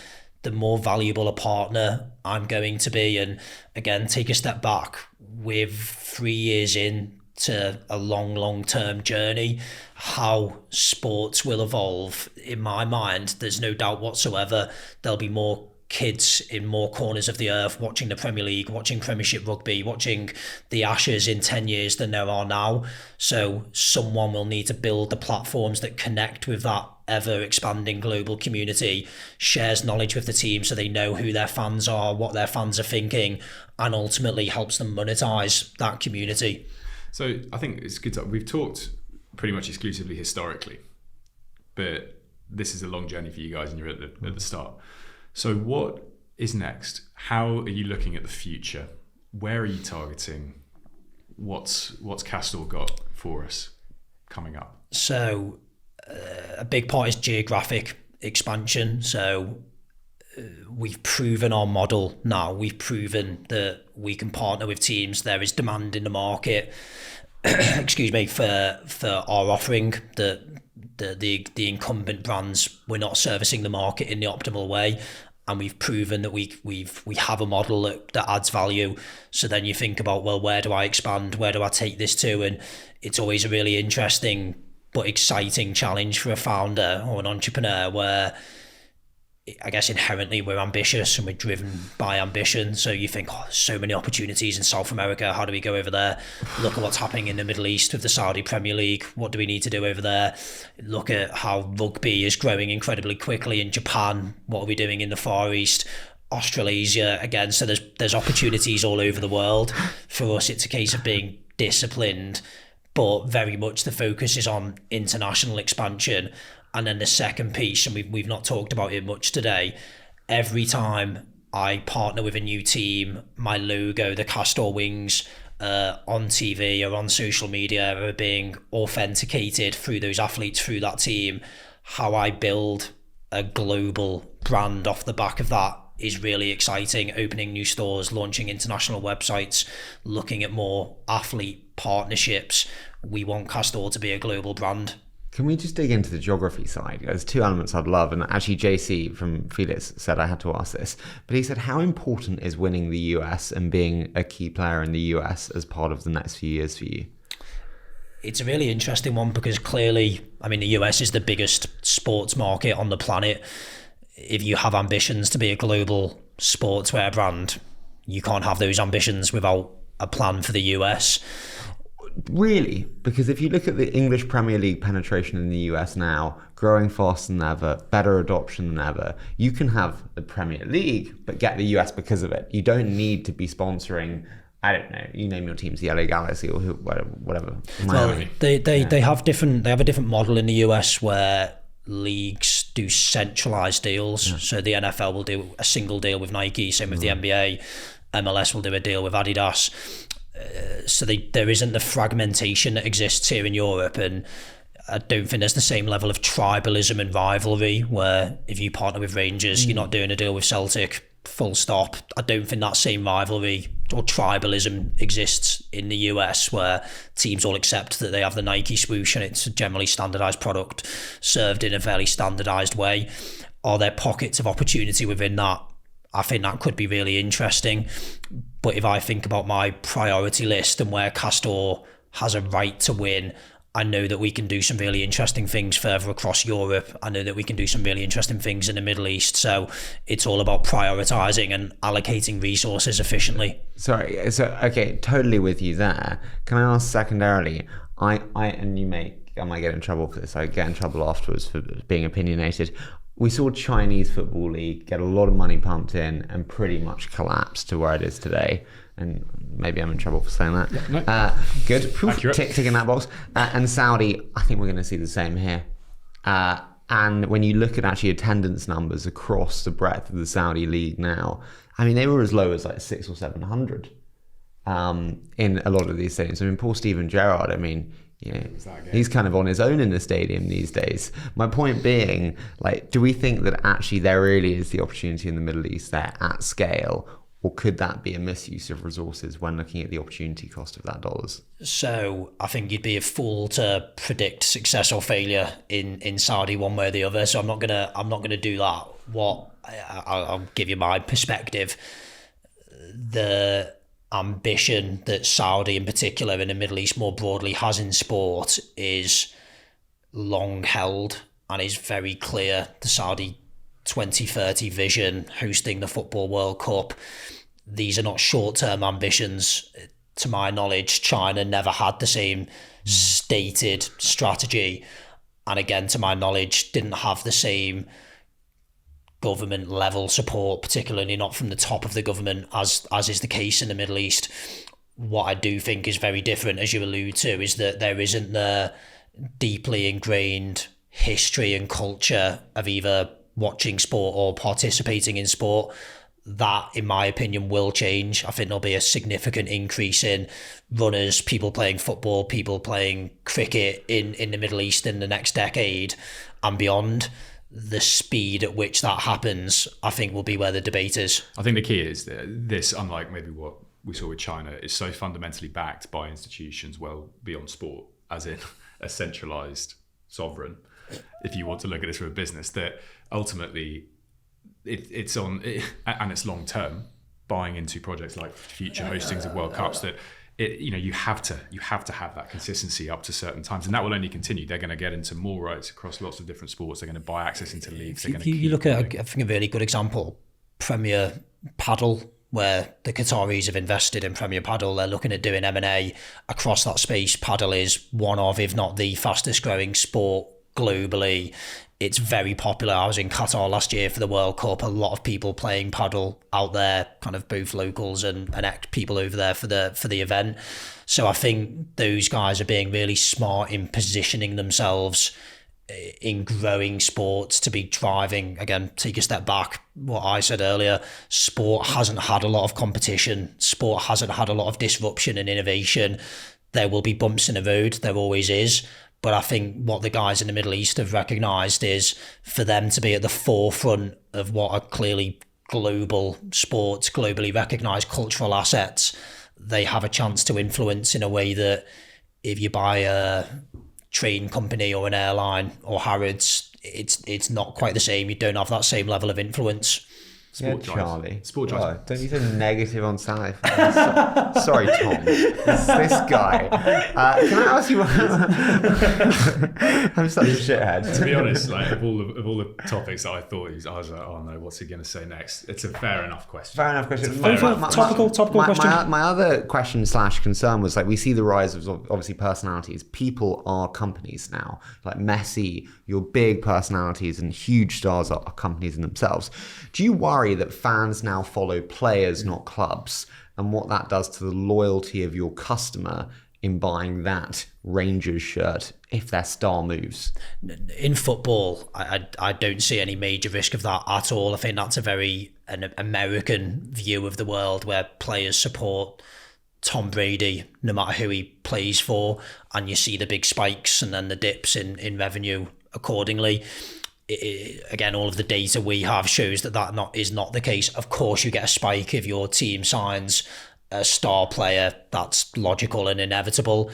the more valuable a partner I'm going to be. And again, take a step back. We're 3 years into a long-term journey. How sports will evolve, in my mind, there's no doubt whatsoever there'll be more kids in more corners of the earth watching the Premier League, watching Premiership rugby, watching the Ashes in 10 years than there are now. So someone will need to build the platforms that connect with that ever expanding global community, shares knowledge with the team so they know who their fans are, what their fans are thinking, and ultimately helps them monetize that community. So I think it's good. We've talked pretty much exclusively historically, but this is a long journey for you guys, and you're at the start. So what is next? How are you looking at the future? Where are you targeting? What's Castore got for us coming up? So a big part is geographic expansion. So we've proven our model now. We've proven that we can partner with teams. There is demand in the market excuse me, for our offering. The incumbent brands, we're not servicing the market in the optimal way, and we've proven that we have a model that adds value. So then you think about, well, where do I expand? Where do I take this to? And it's always a really interesting but exciting challenge for a founder or an entrepreneur, where I guess inherently we're ambitious and we're driven by ambition. So you think, oh, there's so many opportunities in South America. How do we go over there? Look at what's happening in the Middle East with the Saudi Premier League. What do we need to do over there? Look at how rugby is growing incredibly quickly in Japan. What are we doing in the Far East? Australasia again. So there's opportunities all over the world. For us, it's a case of being disciplined, but very much the focus is on international expansion. And then the second piece, and we've not talked about it much today, every time I partner with a new team, my logo, the Castore wings, on TV or on social media are being authenticated through those athletes, through that team. How I build a global brand off the back of that is really exciting. Opening new stores, launching international websites, looking at more athlete partnerships. We want Castore to be a global brand. Can we just dig into the geography side? There's two elements I'd love, and actually JC from Felix said I had to ask this, but he said, how important is winning the US and being a key player in the US as part of the next few years for you? It's a really interesting one, because clearly, I mean, the US is the biggest sports market on the planet. If you have ambitions to be a global sportswear brand, you can't have those ambitions without a plan for the US. Really? Because if you look at the English Premier League penetration in the US now, growing faster than ever, better adoption than ever, you can have the Premier League, but get the US because of it. You don't need to be sponsoring, I don't know, you name your teams, the LA Galaxy or whatever. Well, they have a different model in the US where leagues do centralized deals. Yeah. So the NFL will do a single deal with Nike, same with the NBA. MLS will do a deal with Adidas. So there isn't the fragmentation that exists here in Europe, and I don't think there's the same level of tribalism and rivalry where if you partner with Rangers, you're not doing a deal with Celtic, full stop. I don't think that same rivalry or tribalism exists in the US, where teams all accept that they have the Nike swoosh and it's a generally standardized product served in a fairly standardized way. Are there pockets of opportunity within that? I think that could be really interesting. But if I think about my priority list and where Castore has a right to win, I know that we can do some really interesting things further across Europe. I know that we can do some really interesting things in the Middle East. So it's all about prioritising and allocating resources efficiently. Sorry, so okay, totally with you there. Can I ask secondarily, I might get in trouble for this. I get in trouble afterwards for being opinionated. We saw Chinese Football League get a lot of money pumped in and pretty much collapse to where it is today. And maybe I'm in trouble for saying that. Yeah, no. Good. Ticking that box. And Saudi, I think we're going to see the same here. And when you look at actually attendance numbers across the breadth of the Saudi league now, I mean, they were as low as like 600 or 700 in a lot of these stadiums. I mean, poor Steven Gerrard, I mean, you know, he's kind of on his own in the stadium these days. My point being, like, do we think that actually there really is the opportunity in the Middle East there at scale? Or could that be a misuse of resources when looking at the opportunity cost of that dollars? So I think you'd be a fool to predict success or failure in Saudi one way or the other. So I'm not gonna do that. I'll give you my perspective. The ambition that Saudi in particular and the Middle East more broadly has in sport is long held and is very clear. The Saudi 2030 vision, hosting the Football World Cup. These are not short-term ambitions. To my knowledge, China never had the same stated strategy. And again, to my knowledge, didn't have the same government level support, particularly not from the top of the government, as is the case in the Middle East. What I do think is very different, as you allude to, is that there isn't the deeply ingrained history and culture of either watching sport or participating in sport. That, in my opinion, will change. I think there'll be a significant increase in runners, people playing football, people playing cricket in the Middle East in the next decade and beyond. The speed at which that happens, I think, will be where the debate is. I think the key is that this, unlike maybe what we saw with China, is so fundamentally backed by institutions well beyond sport, as in a centralised sovereign, if you want to look at this from a business, that ultimately it's long term, buying into projects like future hostings of World Cups, that you have to have that consistency up to certain times, and that will only continue. They're going to get into more rights across lots of different sports. They're going to buy access into leagues. You look at, I think, a really good example, Premier Paddle, where the Qataris have invested in Premier Paddle. They're looking at doing M&A across that space. Paddle is one of, if not the fastest growing sport globally. It's very popular. I was in Qatar last year for the World Cup. A lot of people playing paddle out there, kind of both locals and people over there for the event. So I think those guys are being really smart in positioning themselves in growing sports to be driving. Again, take a step back, what I said earlier, sport hasn't had a lot of competition. Sport hasn't had a lot of disruption and innovation. There will be bumps in the road. There always is. But I think what the guys in the Middle East have recognised is for them to be at the forefront of what are clearly global sports, globally recognised cultural assets, they have a chance to influence in a way that if you buy a train company or an airline or Harrods, it's not quite the same. You don't have that same level of influence. Charlie. Sport drives. Oh, don't be so negative on Sally. Sorry, Tom. This guy. Can I ask you? I'm such a shithead. To be honest, like of all the topics that I thought, I was like, oh no, what's he going to say next? It's a fair enough question. Topical question. My other question / concern was, like, we see the rise of obviously personalities. People are companies now. Like Messi, your big personalities and huge stars are companies in themselves. Do you worry that fans now follow players, not clubs, and what that does to the loyalty of your customer in buying that Rangers shirt if their star moves? In football, I don't see any major risk of that at all. I think that's an American view of the world, where players support Tom Brady no matter who he plays for, and you see the big spikes and then the dips in revenue accordingly. Again, all of the data we have shows that is not the case. Of course, you get a spike if your team signs a star player. That's logical and inevitable.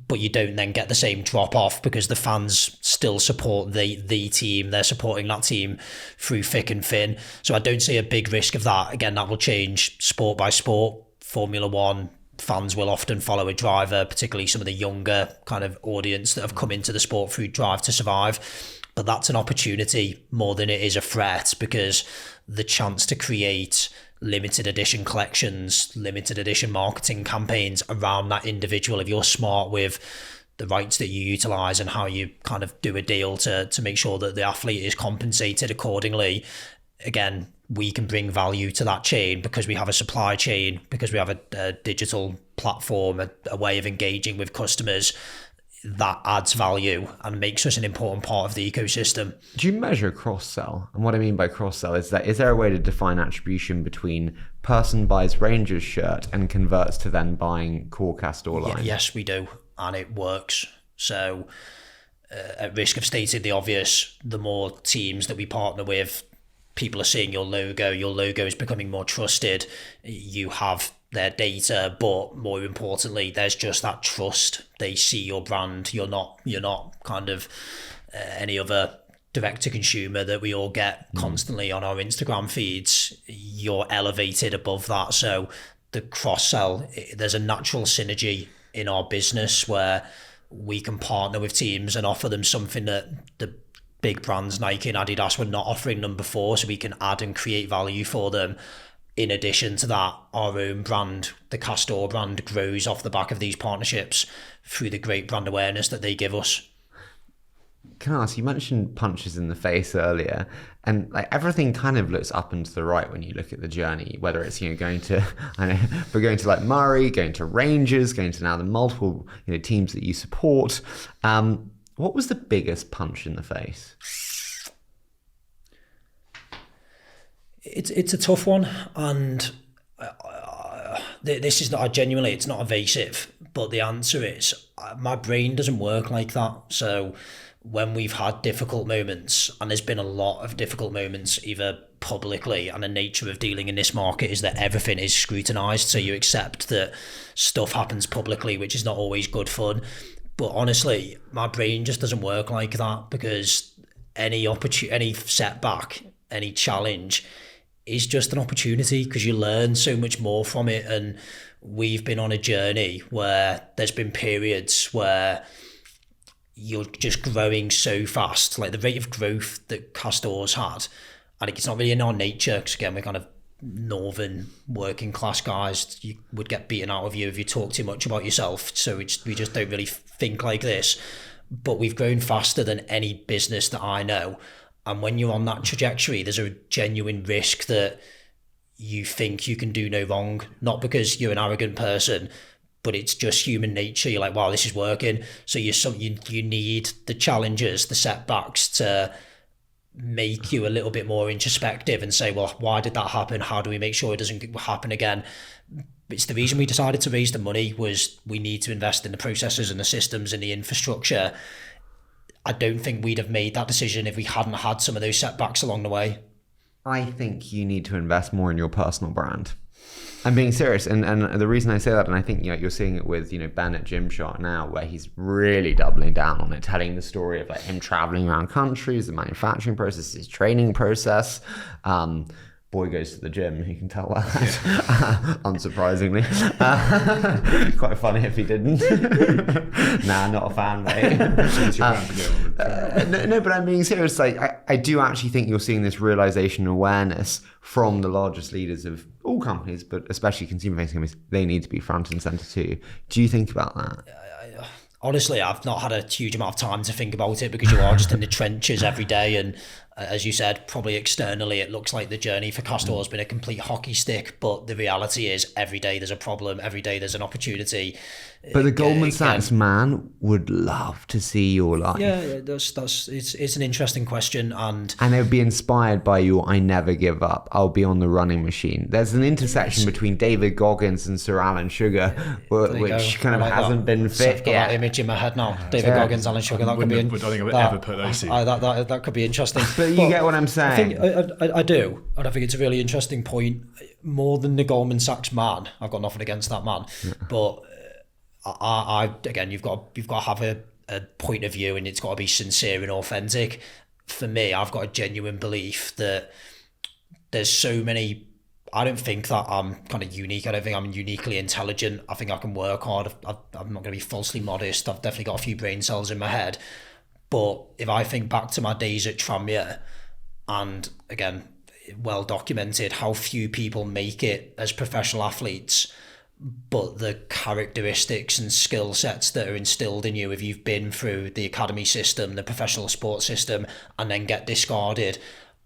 but you don't then get the same drop off because the fans still support the team. They're supporting that team through thick and thin. So I don't see a big risk of that. Again, that will change sport by sport. Formula One fans will often follow a driver, particularly some of the younger kind of audience that have come into the sport through Drive to Survive. But that's an opportunity more than it is a threat, because the chance to create limited edition collections, limited edition marketing campaigns around that individual, if you're smart with the rights that you utilize and how you kind of do a deal to make sure that the athlete is compensated accordingly, again, we can bring value to that chain because we have a supply chain, because we have a digital platform, a way of engaging with customers that adds value and makes us an important part of the ecosystem. Do you measure cross-sell? And what I mean by cross-sell is there a way to define attribution between person buys Rangers shirt and converts to then buying core Castore line? Yes, we do. And it works. So at risk of stating the obvious, the more teams that we partner with, people are seeing your logo is becoming more trusted, you have their data, but more importantly, there's just that trust. They see your brand. You're not kind of any other direct to consumer that we all get constantly on our Instagram feeds. You're elevated above that. So the cross sell, there's a natural synergy in our business where we can partner with teams and offer them something that the big brands Nike and Adidas were not offering them before, so we can add and create value for them. In addition to that, our own brand, the Castore brand, grows off the back of these partnerships through the great brand awareness that they give us. Can I ask, you mentioned punches in the face earlier, and like everything kind of looks up and to the right when you look at the journey, whether it's, going to, we're going to like Murray, going to Rangers, going to now the multiple teams that you support. What was the biggest punch in the face? It's a tough one, and this is not genuinely, it's not evasive, but the answer is my brain doesn't work like that. So when we've had difficult moments, and there's been a lot of difficult moments either publicly, and the nature of dealing in this market is that everything is scrutinized, so you accept that stuff happens publicly, which is not always good fun. But honestly, my brain just doesn't work like that, because any setback, any challenge is just an opportunity, because you learn so much more from it. And we've been on a journey where there's been periods where you're just growing so fast, like the rate of growth that Castore's had. I think it's not really in our nature, because again, we're kind of northern working class guys. You would get beaten out of you if you talk too much about yourself. So we just don't really think like this. But we've grown faster than any business that I know. And when you're on that trajectory, there's a genuine risk that you think you can do no wrong, not because you're an arrogant person, but it's just human nature. You're like, wow, this is working. So you need the challenges, the setbacks to make you a little bit more introspective and say, well, why did that happen? How do we make sure it doesn't happen again? It's the reason we decided to raise the money, was we need to invest in the processes and the systems and the infrastructure. I don't think we'd have made that decision if we hadn't had some of those setbacks along the way. I think you need to invest more in your personal brand. I'm being serious, and the reason I say that, and I think you're seeing it with Ben at Gymshark now, where he's really doubling down on it, telling the story of like him traveling around countries, the manufacturing process, his training process. Boy goes to the gym, you can tell that, unsurprisingly. Quite funny if he didn't. Nah, not a fan, mate. No, but I'm being serious. Like, I do actually think you're seeing this realization and awareness from the largest leaders of all companies, but especially consumer-facing companies. They need to be front and center too. Do you think about that? Honestly, I've not had a huge amount of time to think about it, because you are just in the trenches every day. And as you said, probably externally, it looks like the journey for Castore has been a complete hockey stick. But the reality is every day there's a problem. Every day there's an opportunity. But the Goldman Sachs Man would love to see your life. Yeah, it's an interesting question. And they would be inspired by your I never give up, I'll be on the running machine. There's an intersection between David Goggins and Sir Alan Sugar, which kind of hasn't been fit I've got that image in my head now. David Goggins, Alan Sugar. That could be. I don't think I would ever put those two. That could be interesting. But you get what I'm saying. I do, and I think it's a really interesting point. More than the Goldman Sachs Man, I've got nothing against that man, but Again, you've got to have a point of view, and it's got to be sincere and authentic. For me, I've got a genuine belief that there's so many. I don't think that I'm kind of unique. I don't think I'm uniquely intelligent. I think I can work hard. I'm not going to be falsely modest. I've definitely got a few brain cells in my head. But if I think back to my days at Tranmere, and again, well documented how few people make it as professional athletes, but the characteristics and skill sets that are instilled in you if you've been through the academy system, the professional sports system, and then get discarded,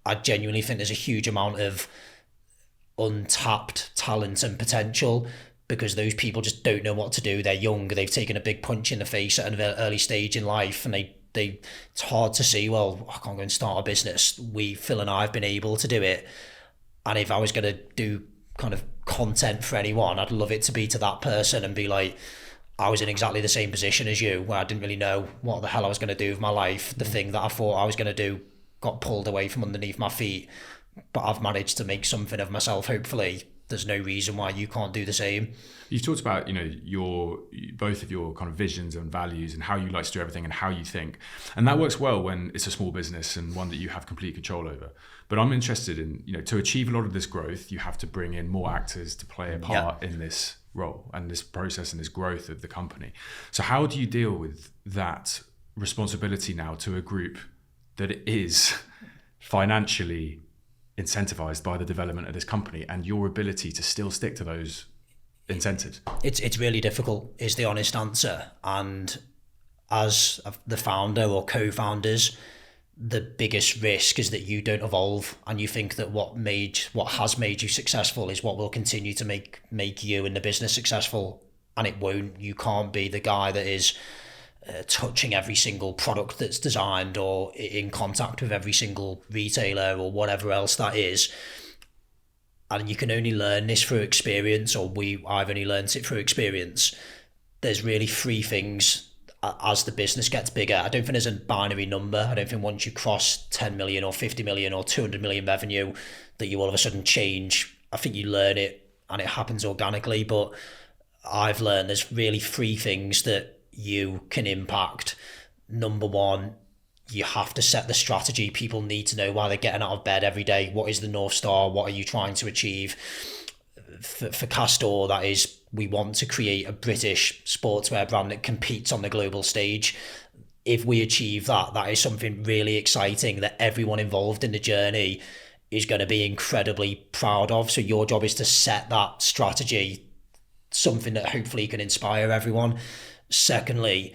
I genuinely think there's a huge amount of untapped talent and potential, because those people just don't know what to do. They're young, they've taken a big punch in the face at an early stage in life, and they it's hard to see, well, I can't go and start a business. Phil and I have been able to do it, and if I was going to do kind of content for anyone, I'd love it to be to that person and be like, I was in exactly the same position as you, where I didn't really know what the hell I was going to do with my life. The thing that I thought I was going to do got pulled away from underneath my feet, but I've managed to make something of myself, hopefully. There's no reason why you can't do the same. You've talked about, both of your kind of visions and values and how you like to do everything and how you think. And that works well when it's a small business and one that you have complete control over. But I'm interested in, to achieve a lot of this growth, you have to bring in more actors to play a part in this role and this process and this growth of the company. So how do you deal with that responsibility now to a group that is financially incentivized by the development of this company and your ability to still stick to those incentives? It's really difficult, is the honest answer. And as the founder or co-founders, the biggest risk is that you don't evolve, and you think that what has made you successful is what will continue to make you and the business successful, and it won't. You can't be the guy that is touching every single product that's designed or in contact with every single retailer or whatever else that is. And you can only learn this through experience, or I've only learned it through experience. There's really three things as the business gets bigger. I don't think there's a binary number. I don't think once you cross 10 million or 50 million or 200 million revenue that you all of a sudden change. I think you learn it and it happens organically, but I've learned there's really three things that you can impact. Number one, you have to set the strategy. People need to know why they're getting out of bed every day. What is the North Star? What are you trying to achieve? For Castore, that is, we want to create a British sportswear brand that competes on the global stage. If we achieve that, that is something really exciting that everyone involved in the journey is going to be incredibly proud of. So your job is to set that strategy, something that hopefully can inspire everyone. Secondly,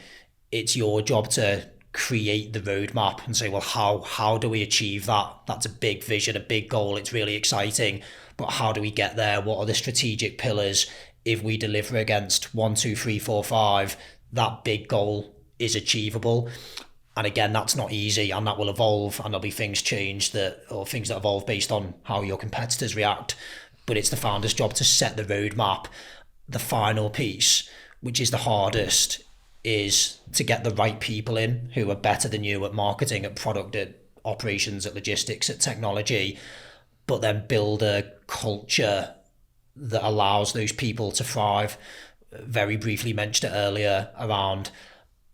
it's your job to create the roadmap and say, well, how do we achieve that? That's a big vision, a big goal. It's really exciting, but how do we get there? What are the strategic pillars? If we deliver against 1, 2, 3, 4, 5, that big goal is achievable. And again, that's not easy, and that will evolve, and there'll be things change or things that evolve based on how your competitors react. But it's the founder's job to set the roadmap. The final piece, which is the hardest, is to get the right people in who are better than you at marketing, at product, at operations, at logistics, at technology, but then build a culture that allows those people to thrive. Very briefly mentioned it earlier around,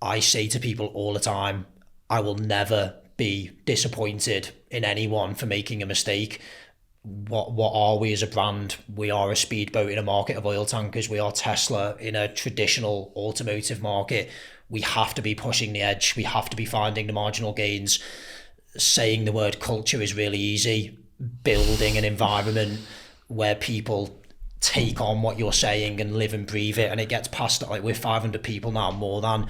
I say to people all the time, I will never be disappointed in anyone for making a mistake. What are we as a brand? We are a speedboat in a market of oil tankers. We are Tesla in a traditional automotive market. We have to be pushing the edge. We have to be finding the marginal gains. Saying the word culture is really easy. Building an environment where people take on what you're saying and live and breathe it, and it gets past it. Like, we're 500 people now, more than.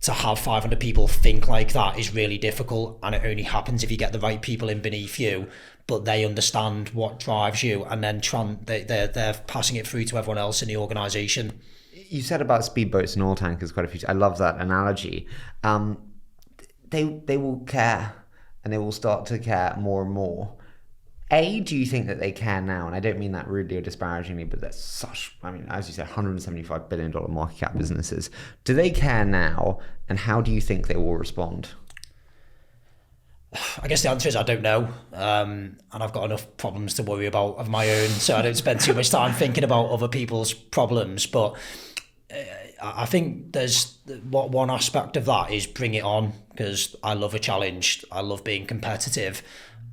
To have 500 people think like that is really difficult, and it only happens if you get the right people in beneath you, but they understand what drives you, and then they're passing it through to everyone else in the organisation. You said about speedboats and oil tankers quite a few times. I love that analogy. They will care, and they will start to care more and more. Do you think that they care now? And I don't mean that rudely or disparagingly, but they're as you said, $175 billion market cap businesses. Do they care now? And how do you think they will respond? I guess the answer is I don't know. And I've got enough problems to worry about of my own, so I don't spend too much time thinking about other people's problems. But I think there's one aspect of that is bring it on, because I love a challenge. I love being competitive.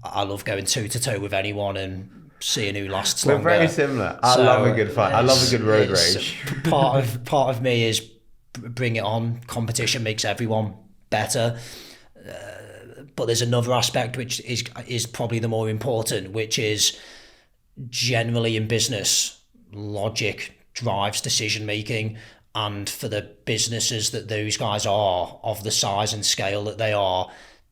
I love going toe to toe with anyone and seeing who lasts longer. We're very similar. I love a good fight. I love a good road rage. Part of me is bring it on. Competition makes everyone better. But there's another aspect which is probably the more important, which is generally in business, logic drives decision making. And for the businesses that those guys are, of the size and scale that they are,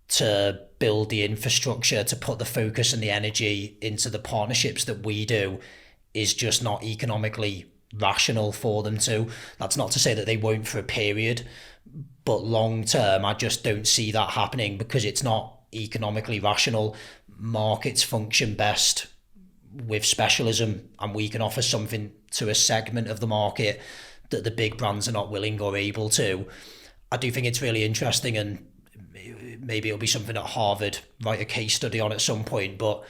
to build the infrastructure, to put the focus and the energy into the partnerships that we do, is just not economically rational for them to. That's not to say that they won't for a period, but long term, I just don't see that happening because it's not economically rational. Markets function best with specialism, and we can offer something to a segment of the market that the big brands are not willing or able to. I do think it's really interesting, and maybe it'll be something that Harvard write a case study on at some point, but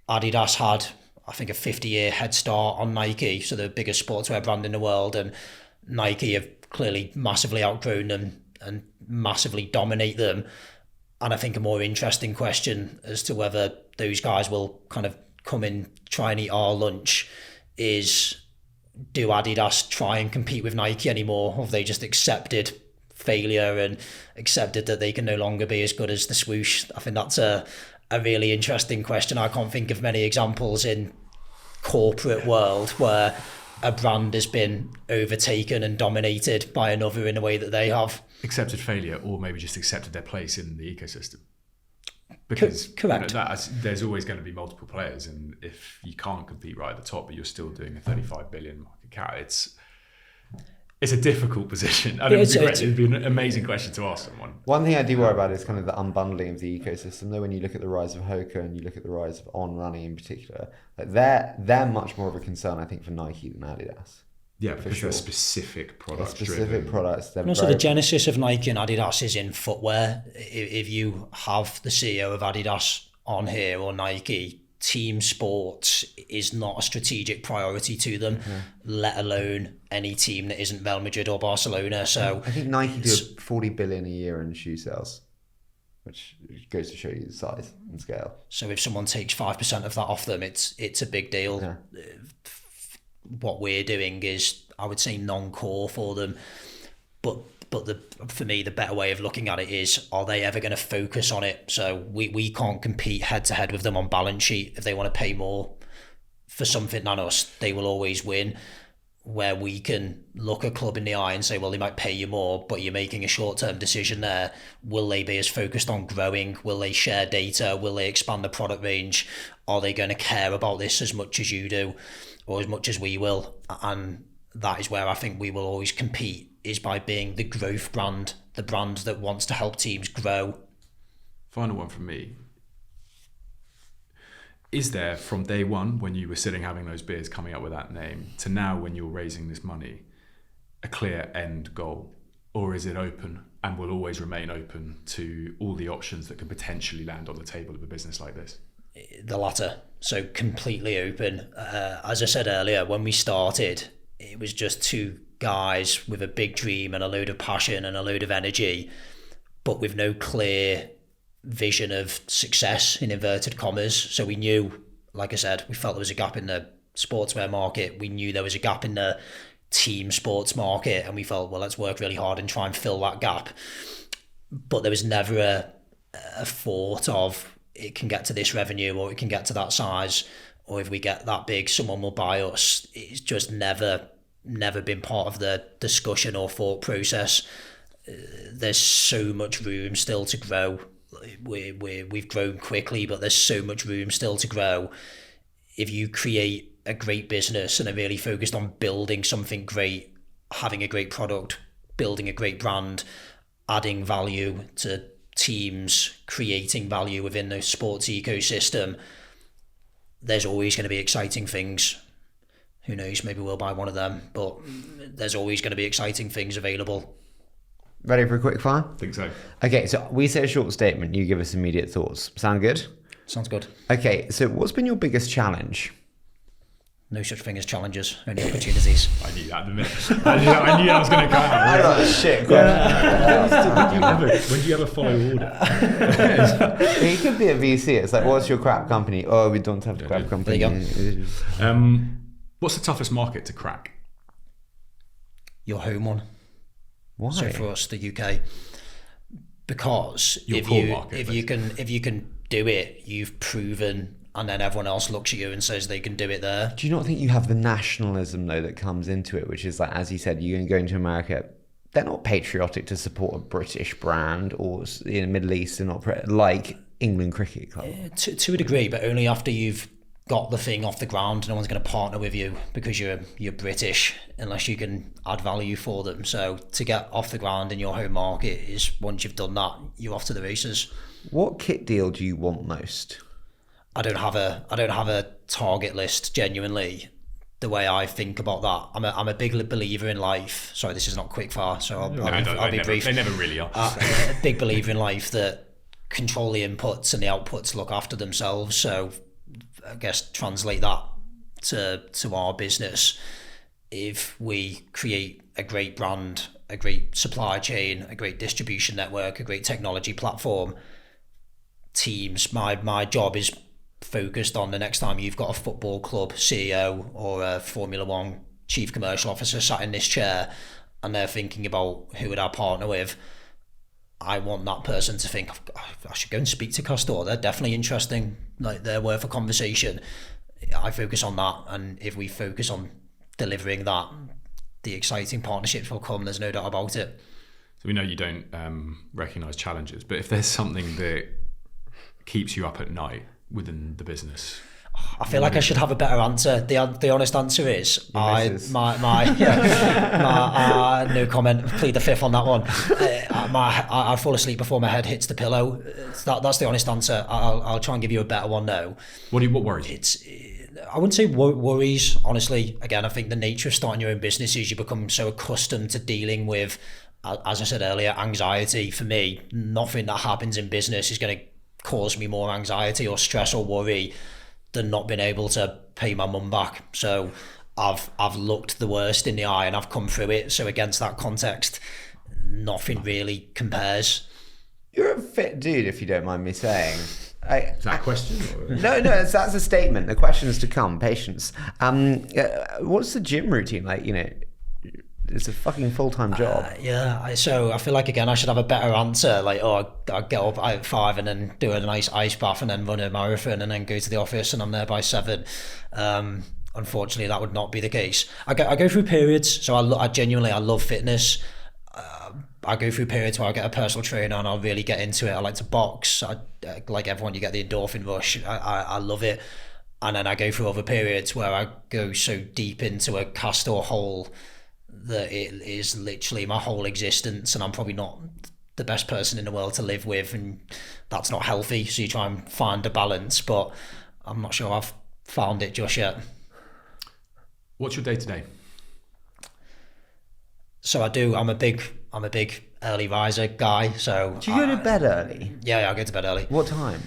Adidas had, I think, a 50-year head start on Nike, so the biggest sportswear brand in the world, and Nike have clearly massively outgrown them and massively dominate them. And I think a more interesting question as to whether those guys will kind of come in, try and eat our lunch, is, do Adidas try and compete with Nike anymore, or have they just accepted failure and accepted that they can no longer be as good as the swoosh? I think that's a really interesting question. I can't think of many examples in corporate world where a brand has been overtaken and dominated by another in a way that they have. Accepted failure, or maybe just accepted their place in the ecosystem. Because correct. There's always going to be multiple players, and if you can't compete right at the top, but you're still doing a 35 billion market cap, it's a difficult position. And it'd be an amazing question to ask someone. One thing I do worry about is kind of the unbundling of the ecosystem. Though, when you look at the rise of Hoka and you look at the rise of On Running in particular, like they're much more of a concern, I think, for Nike than Adidas. Yeah, because they're specific products. Specific products. And also the genesis of Nike and Adidas is in footwear. If you have the CEO of Adidas on here, or Nike, team sports is not a strategic priority to them, let alone any team that isn't Real Madrid or Barcelona. So I think Nike do 40 billion a year in shoe sales, which goes to show you the size and scale. So if someone takes 5% of that off them, it's a big deal. Yeah. What we're doing is, I would say, non-core for them, but for me, the better way of looking at it is, are they ever going to focus on it? So we can't compete head to head with them on balance sheet. If they want to pay more for something than us, they will always win. Where we can look a club in the eye and say, well, they might pay you more, but you're making a short-term decision there. Will they be as focused on growing? Will they share data? Will they expand the product range? Are they going to care about this as much as you do, or as much as we will? And that is where I think we will always compete, is by being the growth brand, the brand that wants to help teams grow. Final one from me. Is there, from day one, when you were sitting having those beers coming up with that name, to now when you're raising this money, a clear end goal? Or is it open and will always remain open to all the options that could potentially land on the table of a business like this? The latter. So completely open. As I said earlier, when we started, it was just two guys with a big dream and a load of passion and a load of energy, but with no clear vision of success, in inverted commas. So we knew, like I said, we felt there was a gap in the sportswear market. We knew there was a gap in the team sports market, and we felt, well, let's work really hard and try and fill that gap. But there was never a thought of, it can get to this revenue, or it can get to that size, or if we get that big, someone will buy us. It's just never been part of the discussion or thought process. There's so much room still to grow. We've grown quickly, but there's so much room still to grow. If you create a great business and are really focused on building something great, having a great product, building a great brand, adding value to teams, creating value within the sports ecosystem, there's always going to be exciting things. Who knows, maybe we'll buy one of them, but there's always going to be exciting things available. Ready for a quick fire? I think so. Okay, so we say a short statement, you give us immediate thoughts. Sound good? Sounds good. Okay, so what's been your biggest challenge? No such thing as challenges, only opportunities. I knew that in a minute. I knew that was going to come out. I got a shit question. When do you ever follow order? He could be a VC. It's like, what's your crap company? Oh, we don't have a crap company. There you go. What's the toughest market to crack? Your home one. Why? So for us, the UK, because Your core market, if you can do it, you've proven, and then everyone else looks at you and says they can do it there. Do you not think you have the nationalism though that comes into it, which is like, as you said, you're going to America, they're not patriotic to support a British brand, or in the Middle East, they're not like England Cricket Club. To a degree, but only after you've got the thing off the ground. No one's going to partner with you because you're British unless you can add value for them. So to get off the ground in your home market is, once you've done that, you're off to the races. What kit deal do you want most? I don't have a target list, genuinely. The way I think about that, I'm a big believer in life. Sorry, this is not quick fire, so I'll be brief. They never really are. A big believer in life that control the inputs and the outputs look after themselves. So I guess translate that to our business. If we create a great brand, a great supply chain, a great distribution network, a great technology platform, teams, my job is focused on the next time you've got a football club CEO or a Formula One chief commercial officer sat in this chair and they're thinking about who would I partner with. I want that person to think, I should go and speak to Castore. They're definitely interesting. Like, they're worth a conversation. I focus on that, and if we focus on delivering that, the exciting partnerships will come. There's no doubt about it. So we know you don't recognise challenges, but if there's something that keeps you up at night within the business, I feel like I should have a better answer. The honest answer is no comment. Plead the fifth on that one. I fall asleep before my head hits the pillow. That's the honest answer. I'll try and give you a better one now. What worries you? I wouldn't say worries, honestly. Again, I think the nature of starting your own business is you become so accustomed to dealing with, as I said earlier, anxiety. For me, nothing that happens in business is going to cause me more anxiety or stress or worry than not being able to pay my mum back. So I've looked the worst in the eye and I've come through it. So against that context, nothing really compares. You're a fit dude, if you don't mind me saying. Is that a question? No, that's a statement. The question is to come. Patience. What's the gym routine like? You know, it's a fucking full-time job. So I feel like, again, I should have a better answer. Like, I get up at 5 and then do a nice ice bath and then run a marathon and then go to the office and I'm there by 7. Unfortunately, that would not be the case. I go through periods. So I genuinely love fitness. I go through periods where I get a personal trainer and I'll really get into it. I like to box. Like everyone, you get the endorphin rush. I love it. And then I go through other periods where I go so deep into a Castore hole that it is literally my whole existence, and I'm probably not the best person in the world to live with, and that's not healthy. So you try and find a balance, but I'm not sure I've found it just yet. What's your day to day? So I'm a big early riser guy. So do you go to bed early? Yeah, I go to bed early. What time?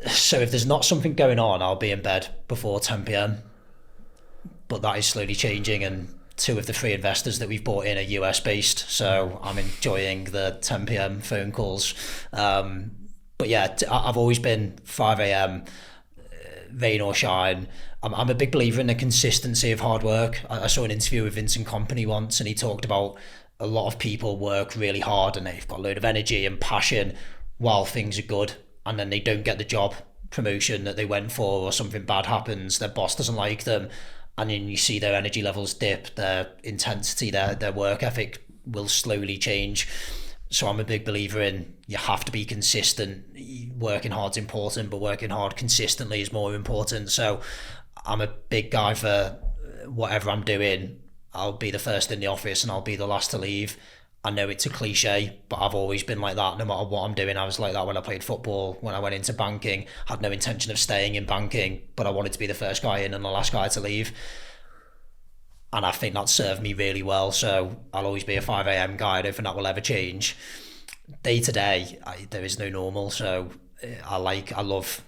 So if there's not something going on, I'll be in bed before 10 p.m. But that is slowly changing, and 2 of the 3 investors that we've brought in are US based, so I'm enjoying the 10 p.m. phone calls. But yeah, I've always been 5 a.m. rain or shine. I'm a big believer in the consistency of hard work. I saw an interview with Vincent Kompany once, and he talked about a lot of people work really hard and they've got a load of energy and passion while things are good, and then they don't get the job promotion that they went for, or something bad happens, their boss doesn't like them, and then you see their energy levels dip, their intensity, their work ethic will slowly change. So I'm a big believer in, you have to be consistent. Working hard's important, but working hard consistently is more important. So I'm a big guy for whatever I'm doing. I'll be the first in the office and I'll be the last to leave. I know it's a cliche, but I've always been like that. No matter what I'm doing, I was like that when I played football. When I went into banking, I had no intention of staying in banking, but I wanted to be the first guy in and the last guy to leave. And I think that served me really well. So I'll always be a 5 a.m. guy. I don't think that will ever change. Day to day, there is no normal. So I love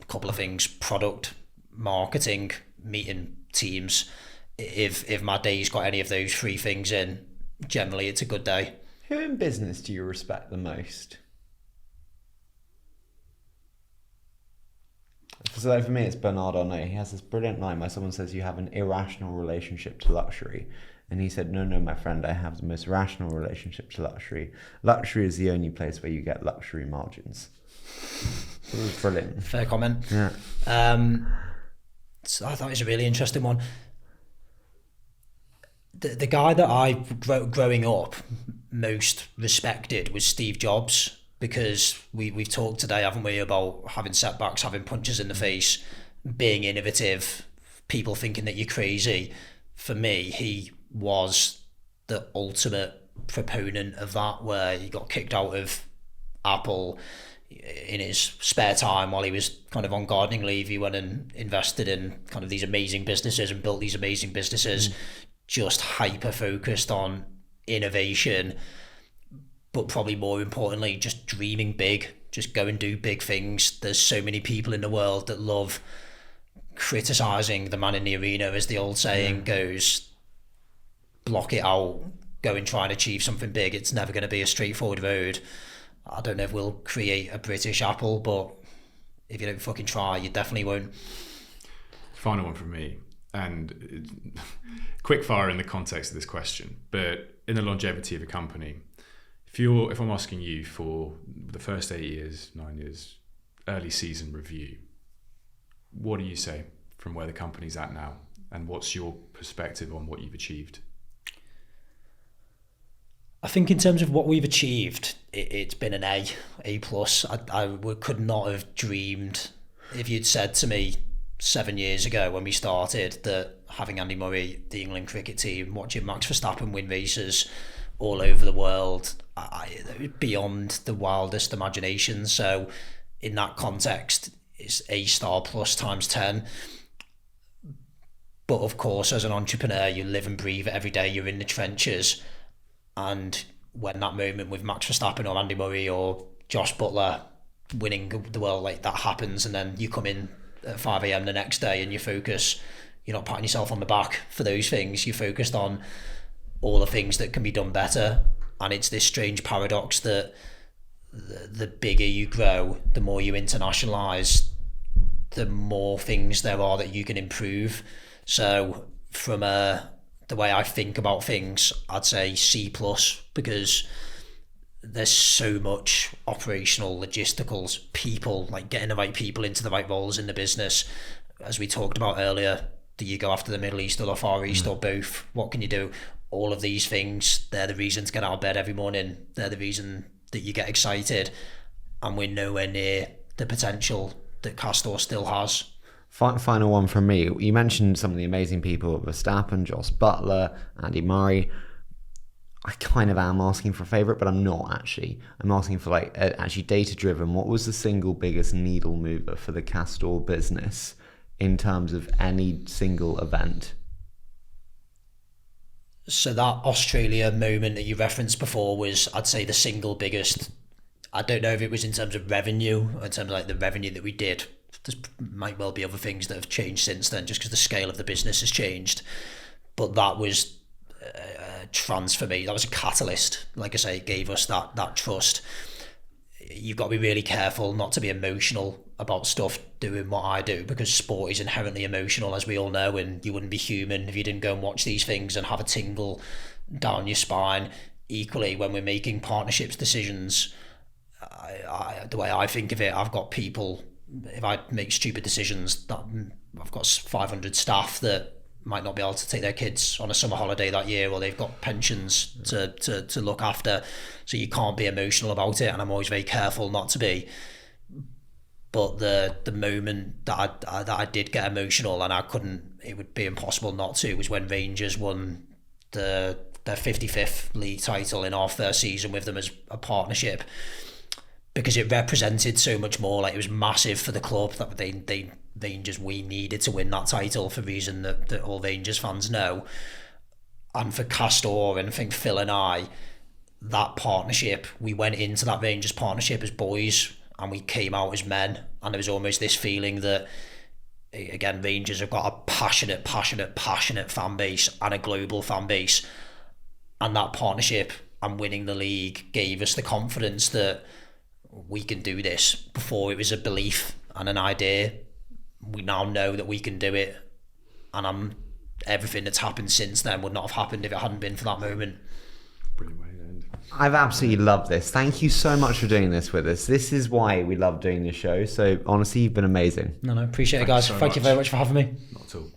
a couple of things: product, marketing, meeting teams. If my day's got any of those three things in, generally it's a good day. Who in business do you respect the most? So for me, it's Bernard Arnault. He has this brilliant line where someone says you have an irrational relationship to luxury. And he said, no, my friend, I have the most rational relationship to luxury. Luxury is the only place where you get luxury margins. It was brilliant. Fair comment. Yeah. So I thought it was a really interesting one. The guy that I, growing up, most respected was Steve Jobs, because we've talked today, haven't we, about having setbacks, having punches in the face, being innovative, people thinking that you're crazy. For me, he was the ultimate proponent of that, where he got kicked out of Apple in his spare time while he was kind of on gardening leave. He went and invested in kind of these amazing businesses and built these amazing businesses, just hyper focused on innovation, but probably more importantly, just dreaming big, just go and do big things. There's so many people in the world that love criticizing the man in the arena, as the old saying goes. Block it out, go and try and achieve something big. It's never going to be a straightforward road. I don't know if we'll create a British Apple, but if you don't fucking try, you definitely won't. Final one from me, and quick fire in the context of this question, but in the longevity of a company, if I'm asking you for the first 8 years, 9 years, early season review, what do you say from where the company's at now, and what's your perspective on what you've achieved? I think in terms of what we've achieved, it's been an A plus. I could not have dreamed, if you'd said to me 7 years ago when we started, that having Andy Murray, the England cricket team, watching Max Verstappen win races all over the world, beyond the wildest imagination. So in that context, it's A star plus times 10. But of course, as an entrepreneur, you live and breathe it every day. You're in the trenches. And when that moment with Max Verstappen or Andy Murray or Josh Butler winning the world, like that happens, and then you come in at 5 a.m. the next day and you focus, you're not patting yourself on the back for those things. You're focused on all the things that can be done better. And it's this strange paradox that the bigger you grow, the more you internationalise, the more things there are that you can improve. So from the way I think about things, I'd say C plus, because there's so much operational, logisticals, people, like getting the right people into the right roles in the business. As we talked about earlier, do you go after the Middle East or the Far East or both? What can you do? All of these things, they're the reason to get out of bed every morning. They're the reason that you get excited. And we're nowhere near the potential that Castore still has. Final one from me. You mentioned some of the amazing people, Verstappen, Josh Butler, Andy Murray. I kind of am asking for a favourite, but I'm not actually. I'm asking for actually data driven. What was the single biggest needle mover for the Castore business in terms of any single event? So that Australia moment that you referenced before was, I'd say, the single biggest. I don't know if it was in terms of revenue, or in terms of like the revenue that we did. There might well be other things that have changed since then, just because the scale of the business has changed. But that was a transfer for me. That was a catalyst. Like I say, it gave us that trust. You've got to be really careful not to be emotional about stuff doing what I do, because sport is inherently emotional, as we all know, and you wouldn't be human if you didn't go and watch these things and have a tingle down your spine. Equally, when we're making partnerships decisions, the way I think of it, I've got people, if I make stupid decisions, that I've got 500 staff that might not be able to take their kids on a summer holiday that year, or they've got pensions to look after. So you can't be emotional about it, and I'm always very careful not to be. But the moment that I did get emotional, and I couldn't, it would be impossible not to, was when Rangers won their 55th league title in our first season with them as a partnership, because it represented so much more. Like, it was massive for the club that we needed to win that title for a reason that all Rangers fans know. And for Castore, and I think Phil and I, that partnership, we went into that Rangers partnership as boys and we came out as men, and there was almost this feeling that again, Rangers have got a passionate fan base and a global fan base. And that partnership and winning the league gave us the confidence that we can do this. Before it was a belief and an idea. We now know that we can do it. And everything that's happened since then would not have happened if it hadn't been for that moment. Brilliant way to end. I've absolutely loved this. Thank you so much for doing this with us. This is why we love doing this show. So honestly, you've been amazing. No, appreciate it, guys. Thank you very much for having me. Not at all.